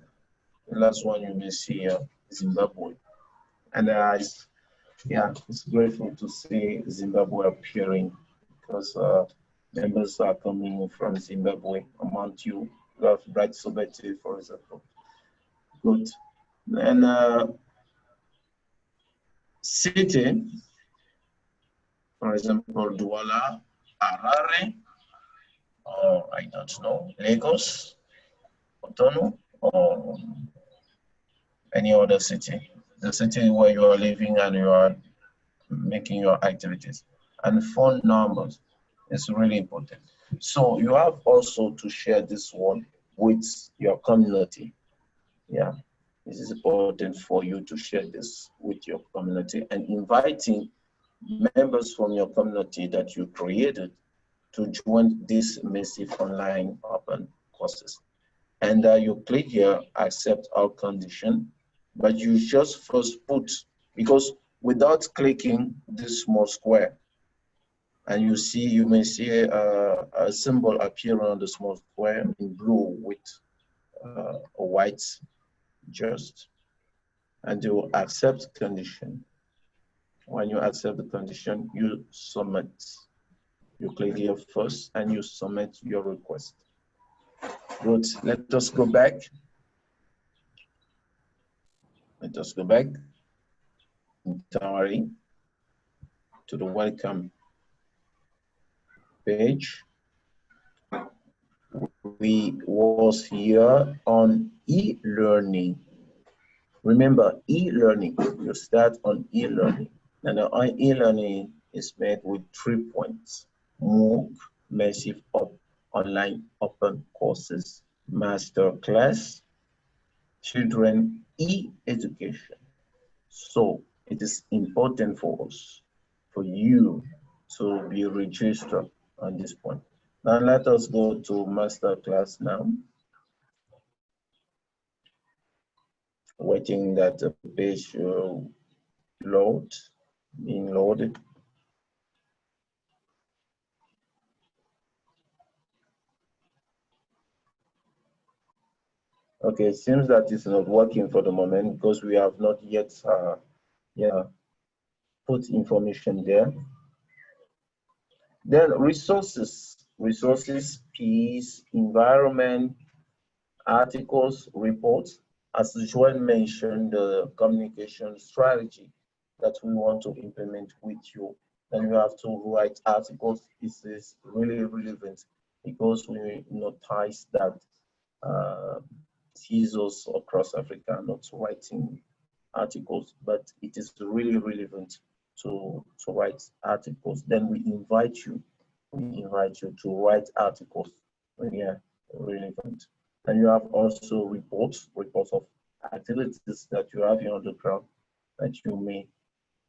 the last one you may see here, Zimbabwe. And it's grateful to see Zimbabwe appearing because members are coming from Zimbabwe. Among you have Bright Sobete, for example. Good. And city, for example, Douala, Harare, or I don't know, Lagos, Cotonou, or any other city. The city where you are living and you are making your activities. And phone numbers is really important. So you have also to share this one with your community. Yeah, this is important for you to share this with your community and inviting members from your community that you created to join this massive online open courses. And you click here, accept all condition, but you just first put, because without clicking this small square, and you may see a symbol appear on the small square in blue with a white just, and you accept condition. When you accept the condition, you submit. You click here first and you submit your request. Good, let us go back. Let us go back entirely to the welcome page. We was here on e-learning. Remember, e-learning, you start on e-learning. And e-learning is made with 3 points: MOOC, massive online open courses, master class, children e-education. So it is important for us, for you to be registered on this point. Now let us go to master class now. Waiting that the page will load, being loaded. Okay, it seems that it's not working for the moment because we have not yet put information there. Then resources, peace, environment, articles, reports. As Joel mentioned, the communication strategy that we want to implement with you. Then you have to write articles. This is really relevant because we notice that CISOs across Africa are not writing articles, but it is really relevant to write articles. Then we invite you to write articles when they are relevant. And you have also reports of activities that you have here on the ground that you may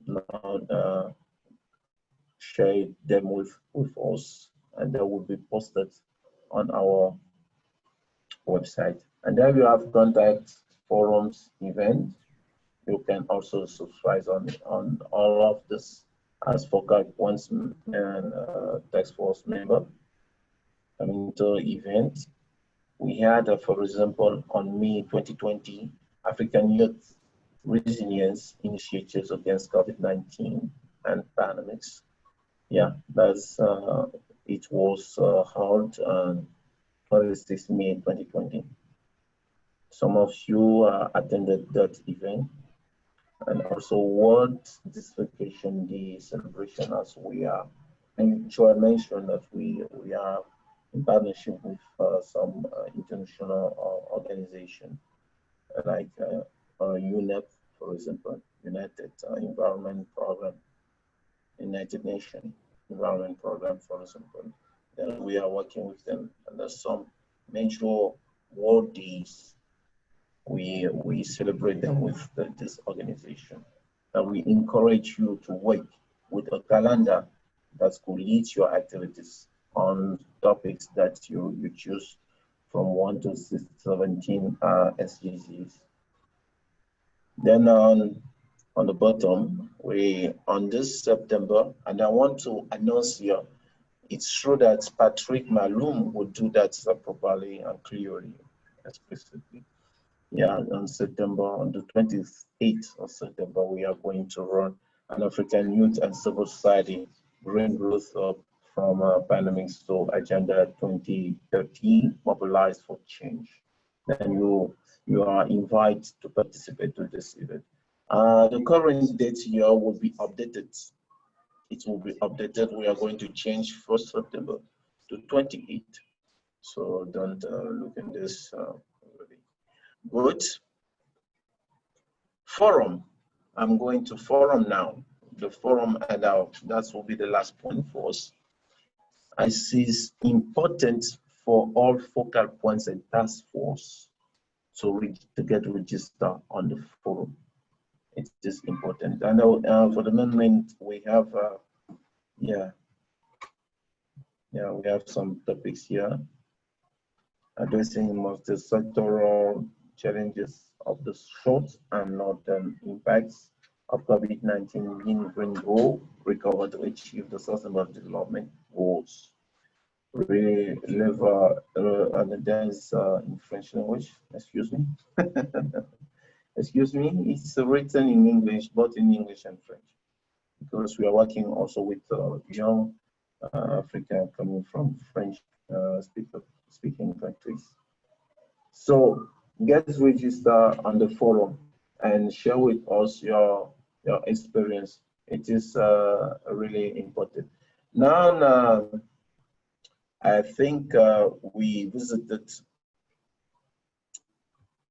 not share them with us, and they will be posted on our website. And then you have contact forums, events. You can also subscribe on all of this as focal points and task force member. Coming to events, we had, for example, on May 2020, African Youth Resilience Initiatives Against COVID-19 and Pandemics. Yeah, that's it was held on 26 May 2020. Some of you attended that event, and also World Dislocation Day celebration, as we are. And Joy mentioned that we are in partnership with some international organization like UNEP, for example, United Environment Program, United Nations Environment Program, for example. Then we are working with them, and there's some major world days. We celebrate them with this organization. And we encourage you to work with a calendar that could lead your activities on topics that you choose from 1 to 17 SDGs. Then on the bottom, on this September, and I want to announce here, it's true that Patrick Malum will do that properly and clearly, explicitly. Yeah, on the 28th of September, we are going to run an African Youth and Civil Society Green Growth from Pandemics to Agenda 2030, Mobilize for Change. Then you are invited to participate to this event. The current date here will be updated. It will be updated. We are going to change 1st September to 28th. So don't look at this already. Good. Forum. I'm going to forum now. The forum, and that will be the last point for us. I see it's important for all focal points and task force to get registered on the forum. It is important. And for the moment, we have, we have some topics here. Addressing multi-sectoral challenges of the short and long-term impacts of COVID-19 in green goal, recover to achieve the Sustainable Development Goals. And then is in French language, excuse me. Excuse me, it's written in English, both in English and French, because we are working also with young Africa coming from French speaking countries. So get registered on the forum and share with us your experience. It is really important. Now, I think we visited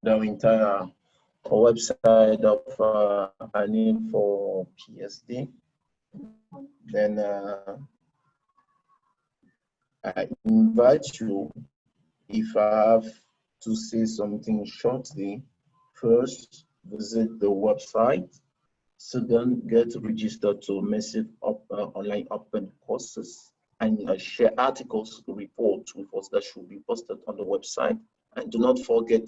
the entire website of ANYL4PSD. Then I invite you, if I have to say something shortly, first, visit the website. Second, get registered to massive online open courses and share articles, reports with us that should be posted on the website. And do not forget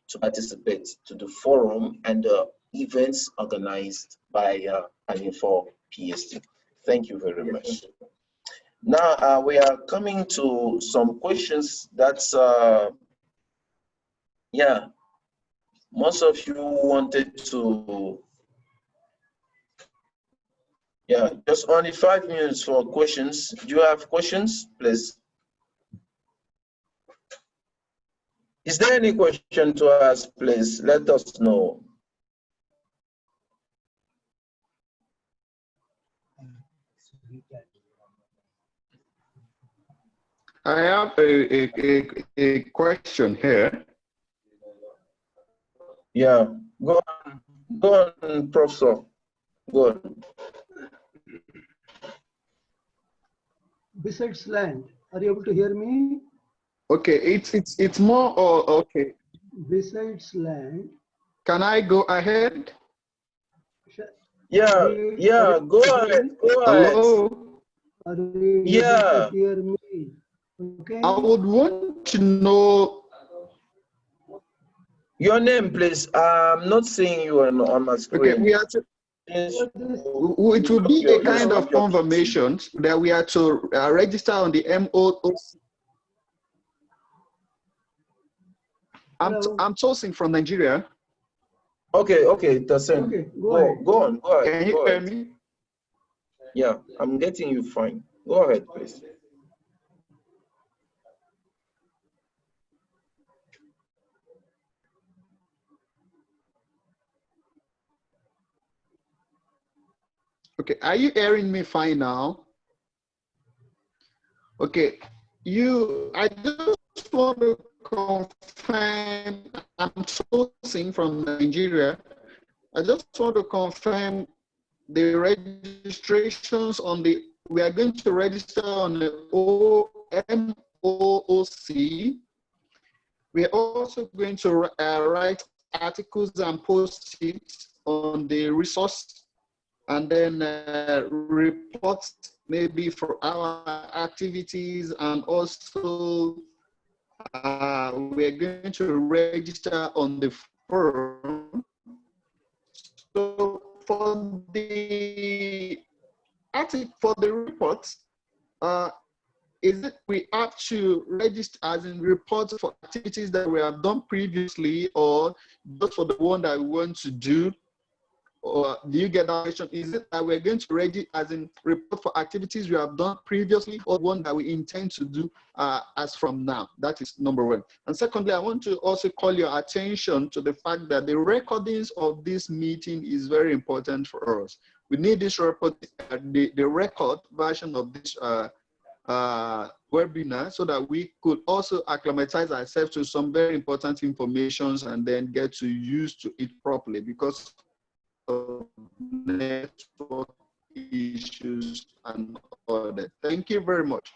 to participate to the forum and the events organized by ANYL4PSD. Thank you very much. Now we are coming to some questions that's, most of you wanted to, just only 5 minutes for questions. Do you have questions, please? Is there any question to ask, please? Let us know. I have a question here. Yeah, go on, Professor. Go on. Besides land, are you able to hear me? Okay, it's more. Okay. Besides land. Can I go ahead? Yeah, go ahead. Hello. Are you able to hear me? Okay. I would want to know Your name, please. I'm not seeing you on my screen. Okay, we are to, it will be a kind of confirmation that we are to register on the MOOC. I'm sourcing from Nigeria. Okay, Tasen. Okay, Go on. Go ahead. Can you hear me? Yeah, I'm getting you fine. Go ahead, please. Okay, are you hearing me fine now? Okay, I just want to confirm, I'm sourcing from Nigeria. I just want to confirm the registrations on we are going to register on the MOOC. We are also going to write articles and post-its on the resource, and then reports maybe for our activities, and also we're going to register on the forum. So for the reports, is it we have to register as in reports for activities that we have done previously, or just for the one that we want to do? Or do you get that question? Is it that we're going to register as in report for activities we have done previously, or one that we intend to do as from now? That is number one. And secondly, I want to also call your attention to the fact that the recordings of this meeting is very important for us. We need this report, the record version of this webinar, so that we could also acclimatize ourselves to some very important information and then get to use to it properly, because of network issues and all that. Thank you very much.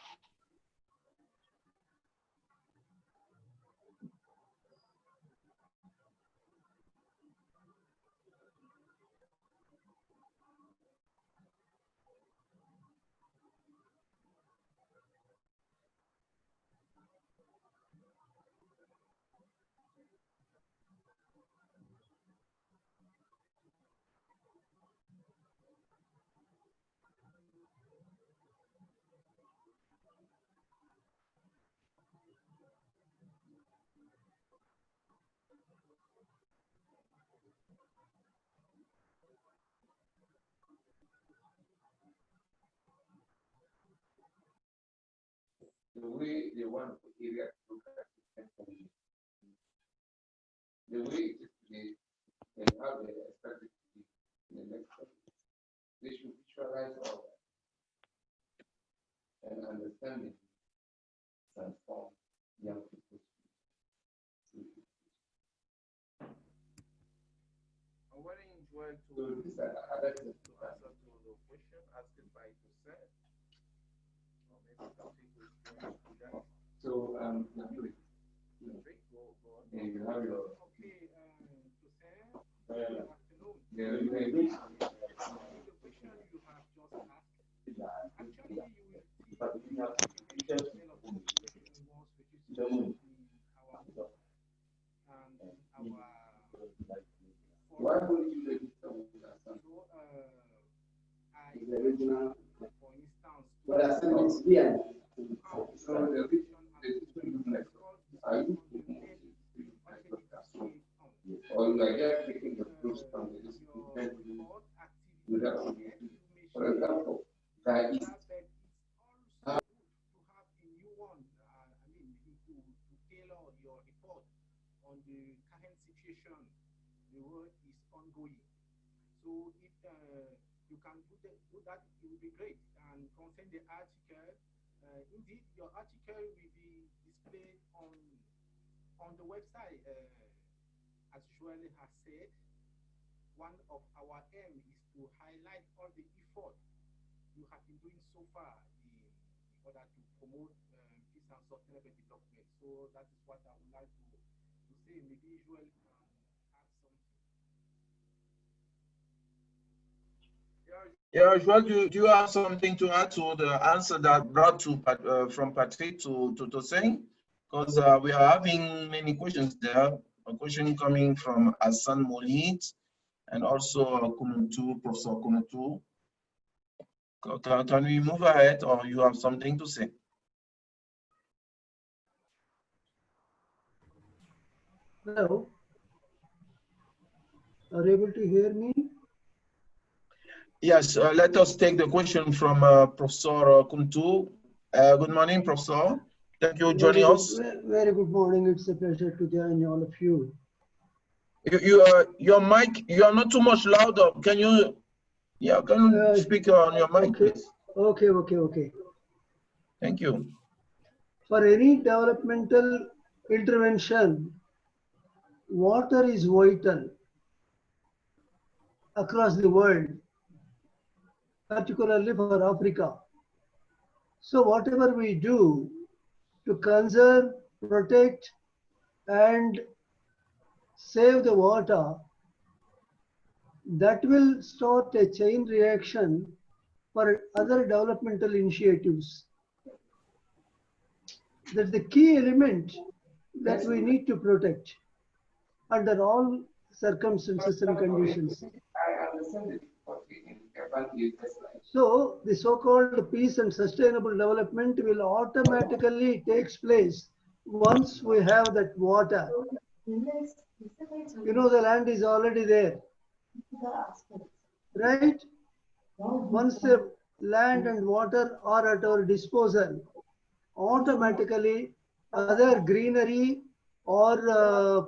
The way they want the area to look at it, the way it is today, and how they expect it to be in the next step. They should visualize all that and understand it, transform young people. I'm very enjoyed to So these are answer to the question asked by Joseph. So and you have your why would you register with us? The original, for instance, but I said it's here. So the are you or you are just taking the proofs from the institution without, for example, that is your report on the current situation. The world is ongoing. So if you can do that, it will be great. And concerning the article, indeed, your article will be displayed on the website. As Joel has said, one of our aim is to highlight all the effort you have been doing so far in order to promote peace and sustainable development. So that is what I would like to say. Maybe Joel can add something. Yeah, Joel, do you have something to add to the answer that brought to from Patrick to saying? Because we are having many questions there. a question coming from Hassan Molid and also Kunutu, Professor Kunutu. Can we move ahead, or you have something to say? Hello. Are you able to hear me? Yes, let us take the question from Professor Kuntu. Good morning, Professor. Thank you for joining us. Very good morning. It's a pleasure to join all of you. Your mic, you are not too much louder. Can you, speak on your mic, okay. please? Okay. Thank you. For any developmental intervention, water is vital across the world, particularly for Africa. So whatever we do to conserve, protect, and save the water, that will start a chain reaction for other developmental initiatives. That's the key element that we need to protect under all circumstances and conditions. So the so-called peace and sustainable development will automatically takes place once we have that water. You know, the land is already there, right? Once the land and water are at our disposal, automatically other greenery or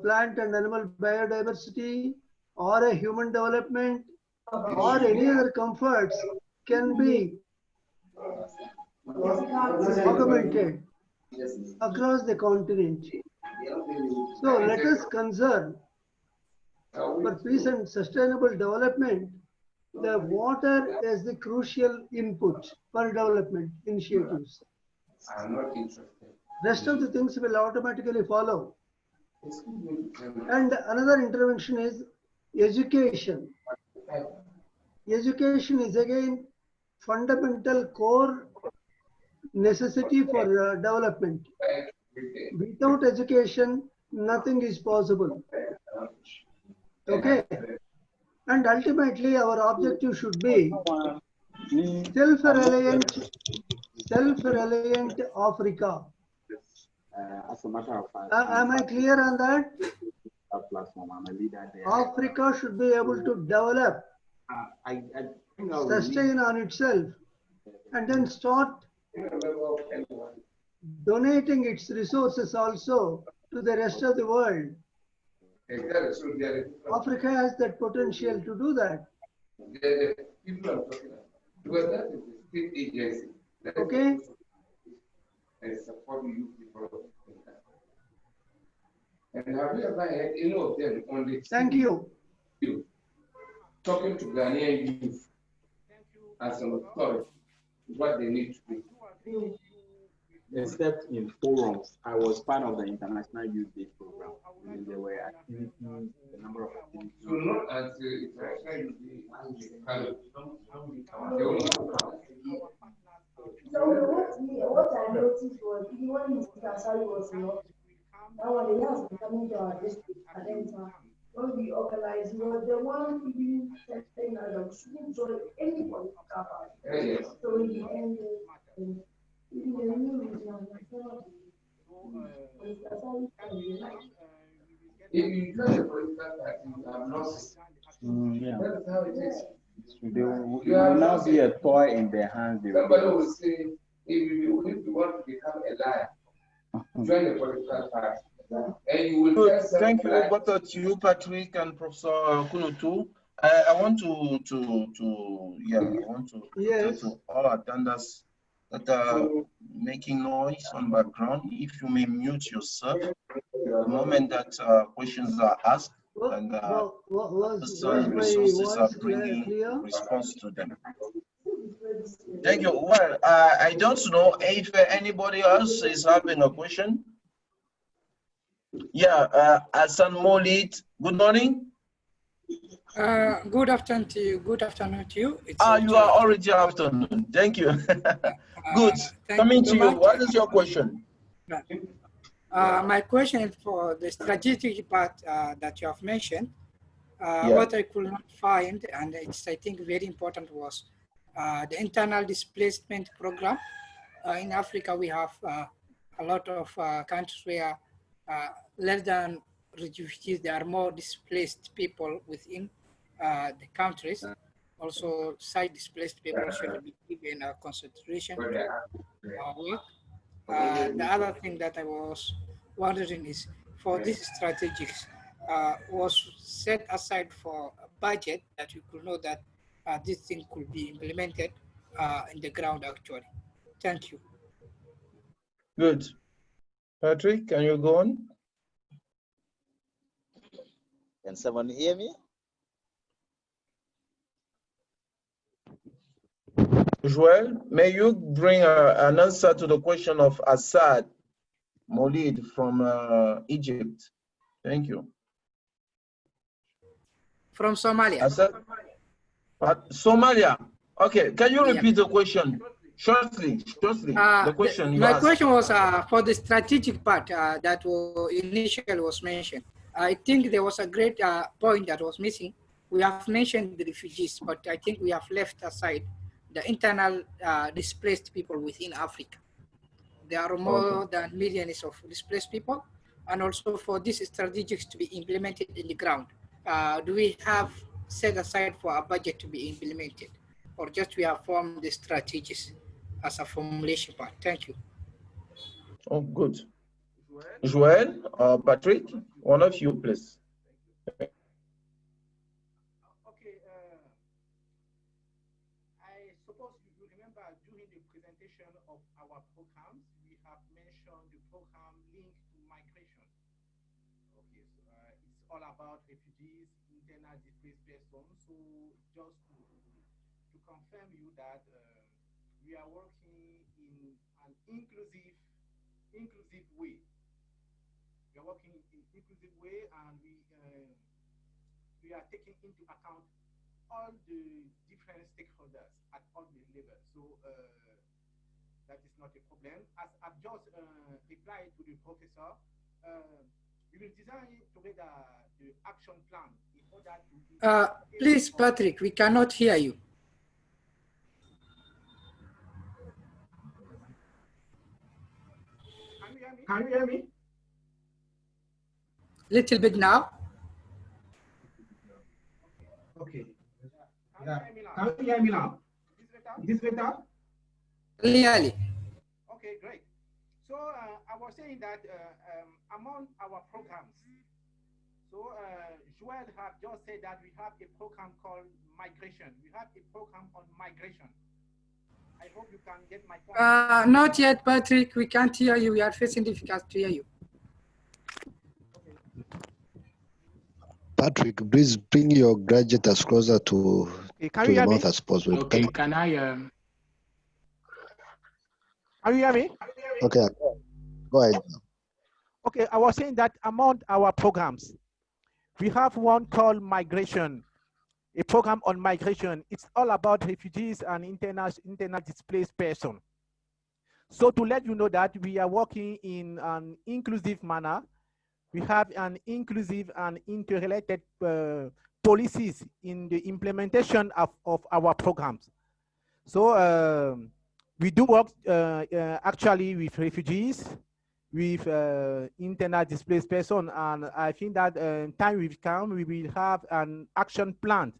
plant and animal biodiversity or a human development or any other comforts can be augmented across the continent. So let us conserve for peace and sustainable development the water as the crucial input for development initiatives. I'm not interested. Rest of the things will automatically follow. And another intervention is education. Education is again fundamental core necessity for development. Without education, nothing is possible. Okay. And ultimately, our objective should be self-reliant Africa. As a matter of fact, am I clear on that? Africa should be able to develop, sustain on itself, and then start donating its resources also to the rest of the world. Africa has that potential to do that. Okay? And have you ever had any of them on the Thank you. Talking to Ghanaian youth as an authority, what they need to do? except in forums, I was part of the International Youth Day program. And there were activities, a number of activities. So not until International Youth Day. So what I noticed was even when Mr. Kasari was not, now he has been coming to our district at any time. When we organized, he was the one even telling us that we shouldn't join any political party. So in the end, in the new region, if you join a political party, you have lost. Yeah. That's how it is. They will now be a toy in their hands. Somebody will say, if you want to become a liar, join a political party. And you will thank you, both of you, Patrick and Professor Kunutu. I want to yes, to all attendants that are making noise on background. If you may mute yourself the moment that questions are asked, and the resources are bringing response to them. Thank you. Well, I don't know if anybody else is having a question. Yeah, Hassan Molid, good morning. Good afternoon to you. Good afternoon to you. It's you are already afternoon. Thank you. Good. Coming to you. What is your question? My question is for the strategic part that you have mentioned. Yeah. What I could not find, and it's I think very important, was the internal displacement program. In Africa, we have a lot of countries where less than refugees, there are more displaced people within the countries. Also, side displaced people should be given consideration to work. The other thing that I was wondering is for these strategies, was set aside for a budget that you could know that this thing could be implemented in the ground actually. Thank you. Good. Patrick, can you go on? Can someone hear me? Joel, may you bring an answer to the question of Assad Molid from Egypt? Thank you. From Somalia. Assad, Somalia. Okay, can you repeat the question shortly? The question you my asked. question was for the strategic part that initially was mentioned. I think there was a great point that was missing. We have mentioned the refugees, but I think we have left aside the internal displaced people within Africa. There are more than millions of displaced people, and also for these strategies to be implemented in the ground. Do we have set aside for a budget to be implemented, or just we have formed the strategies as a formulation part? Thank you. Oh, good. Joel or Patrick, one of you, please. Okay. I suppose you remember during the presentation of our programs, we have mentioned the program linked to migration. Okay, so it's all about refugees, internal displaced persons. So just to confirm you that we are working in an inclusive way. We are working in an inclusive way, and we are taking into account all the different stakeholders at all the levels. So that is not a problem. As I've just replied to the professor, we will design together the action plan in order to... Please, Patrick, we cannot hear you. Can you hear me? Little bit now. Okay. Yeah. Can you hear me now? Is this better? Clearly. Okay, great. So I was saying that among our programs, so Joel have just said that we have a program called migration. We have a program on migration. I hope you can get my point. Not yet, Patrick. We can't hear you. We are facing difficulty to hear you. Patrick, please bring your gadget as closer to the mouth as possible. Okay, can you hear me? Okay, go ahead. Okay, I was saying that among our programs, we have one called migration, a program on migration. It's all about refugees and internal displaced persons. So to let you know that we are working in an inclusive manner, we have an inclusive and interrelated policies in the implementation of our programs. So we do work actually with refugees, with internal displaced persons, and I think that time will come, we will have an action plan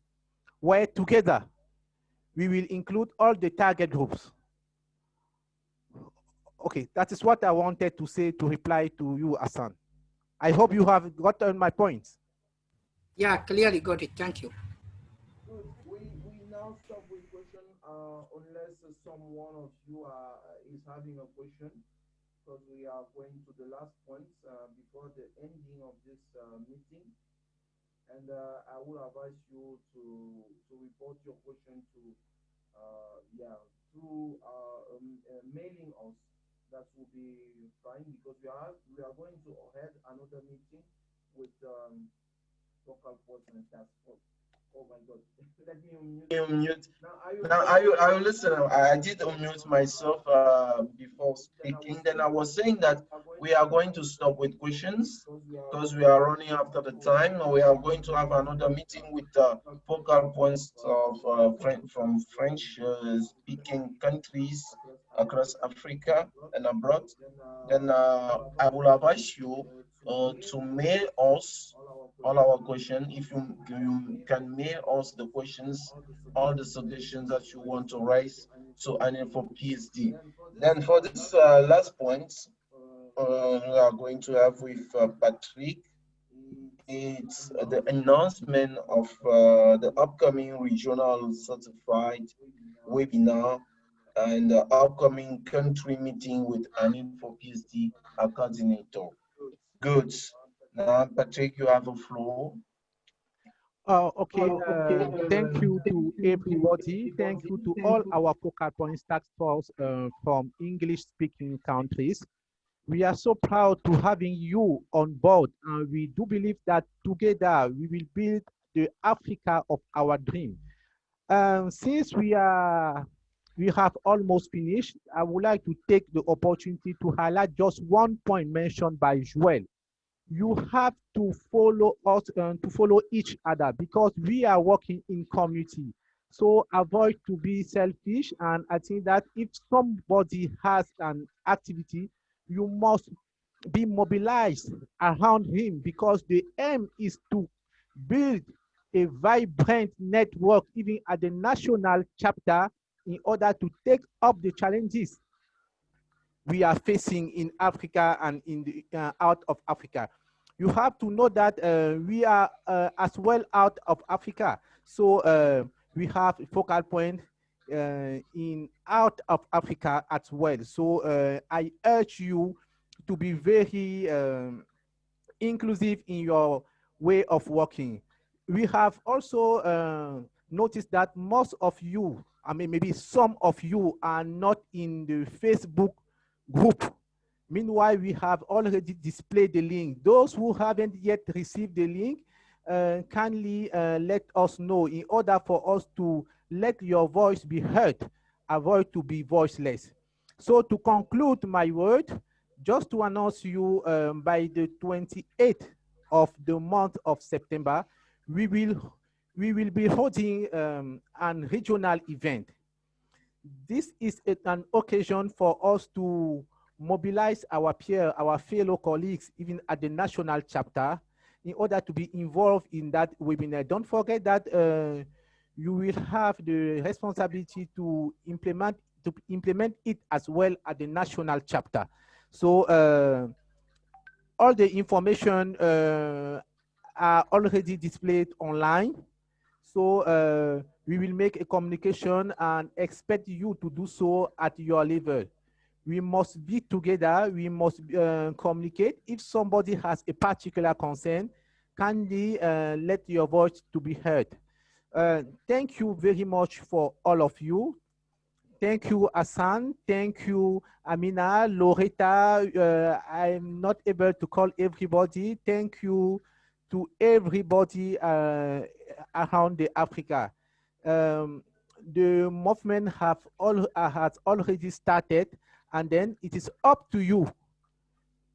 where together we will include all the target groups. Okay, that is what I wanted to say to reply to you, Hassan. I hope you have gotten my points. Yeah, clearly got it. Thank you. Good. We now stop with question unless someone of you is having a question, because we are going to the last points before the ending of this meeting. And I would advise you to report your question to through mailing us. That will be fine, because we are going to have another meeting with local force and task force. Oh my God! Let me unmute. Now I listen. I did unmute myself before speaking. Then I was saying that we we are going to stop with questions because we are running after the time. We are going to have another meeting with focal points of from French-speaking countries across Africa and abroad. Then I will advise you to mail us all our questions. If you can mail us the questions, all the suggestions that you want to raise to ANYL4PSD. Then for this last point, we are going to have with Patrick. It's the announcement of the upcoming regional certified webinar and the upcoming country meeting with ANYL4PSD coordinator. Good. Now, Patrick, you have the floor. Okay. Thank you to everybody. Thank you to all our focal points task force from English-speaking countries. We are so proud to having you on board, and we do believe that together we will build the Africa of our dream. Since we have almost finished, I would like to take the opportunity to highlight just one point mentioned by Joel. You have to follow us to follow each other because we are working in community. So avoid to be selfish, and I think that if somebody has an activity, you must be mobilized around him because the aim is to build a vibrant network even at the national chapter in order to take up the challenges we are facing in Africa and in the out of Africa. You have to know that we are as well out of Africa. So we have a focal point in out of Africa as well. So I urge you to be very inclusive in your way of working. We have also noticed that most of you, I mean, maybe some of you are not in the Facebook group. Meanwhile, we have already displayed the link. Those who haven't yet received the link, kindly let us know in order for us to let your voice be heard, avoid to be voiceless. So to conclude my word, just to announce you by the 28th of the month of September, we will be holding an regional event. This is an occasion for us to mobilize our peers, our fellow colleagues, even at the national chapter, in order to be involved in that webinar. Don't forget that you will have the responsibility to implement it as well at the national chapter. So all the information are already displayed online. So we will make a communication and expect you to do so at your level. We must be together, we must communicate. If somebody has a particular concern, kindly let your voice to be heard. Thank you very much for all of you. Thank you, Hassan. Thank you, Amina, Loretta. I'm not able to call everybody. Thank you to everybody around the Africa. The movement has already started, and then it is up to you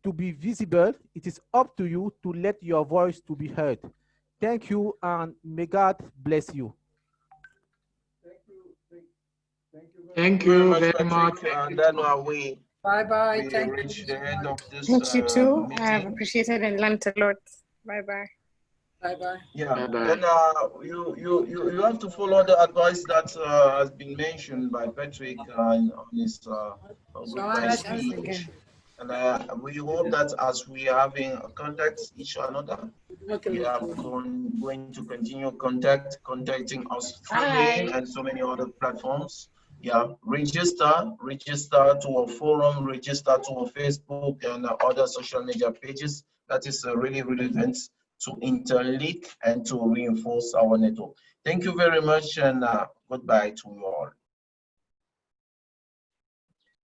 to be visible. It is up to you to let your voice to be heard. Thank you, and may God bless you. Thank you very much. And then we Bye-bye. we reach the end of this Thank you too. I have meeting. appreciated and learned a lot. Bye-bye. Bye-bye. Yeah, Bye-bye. then you have to follow the advice that has been mentioned by Patrick on his goodbye speech. And we hope that as we are having contact each another, we are going to continue contacting us through mail and so many other platforms. Yeah, register to our forum, register to our Facebook and other social media pages. That is really relevant to interlink and to reinforce our network. Thank you very much, and goodbye to you all.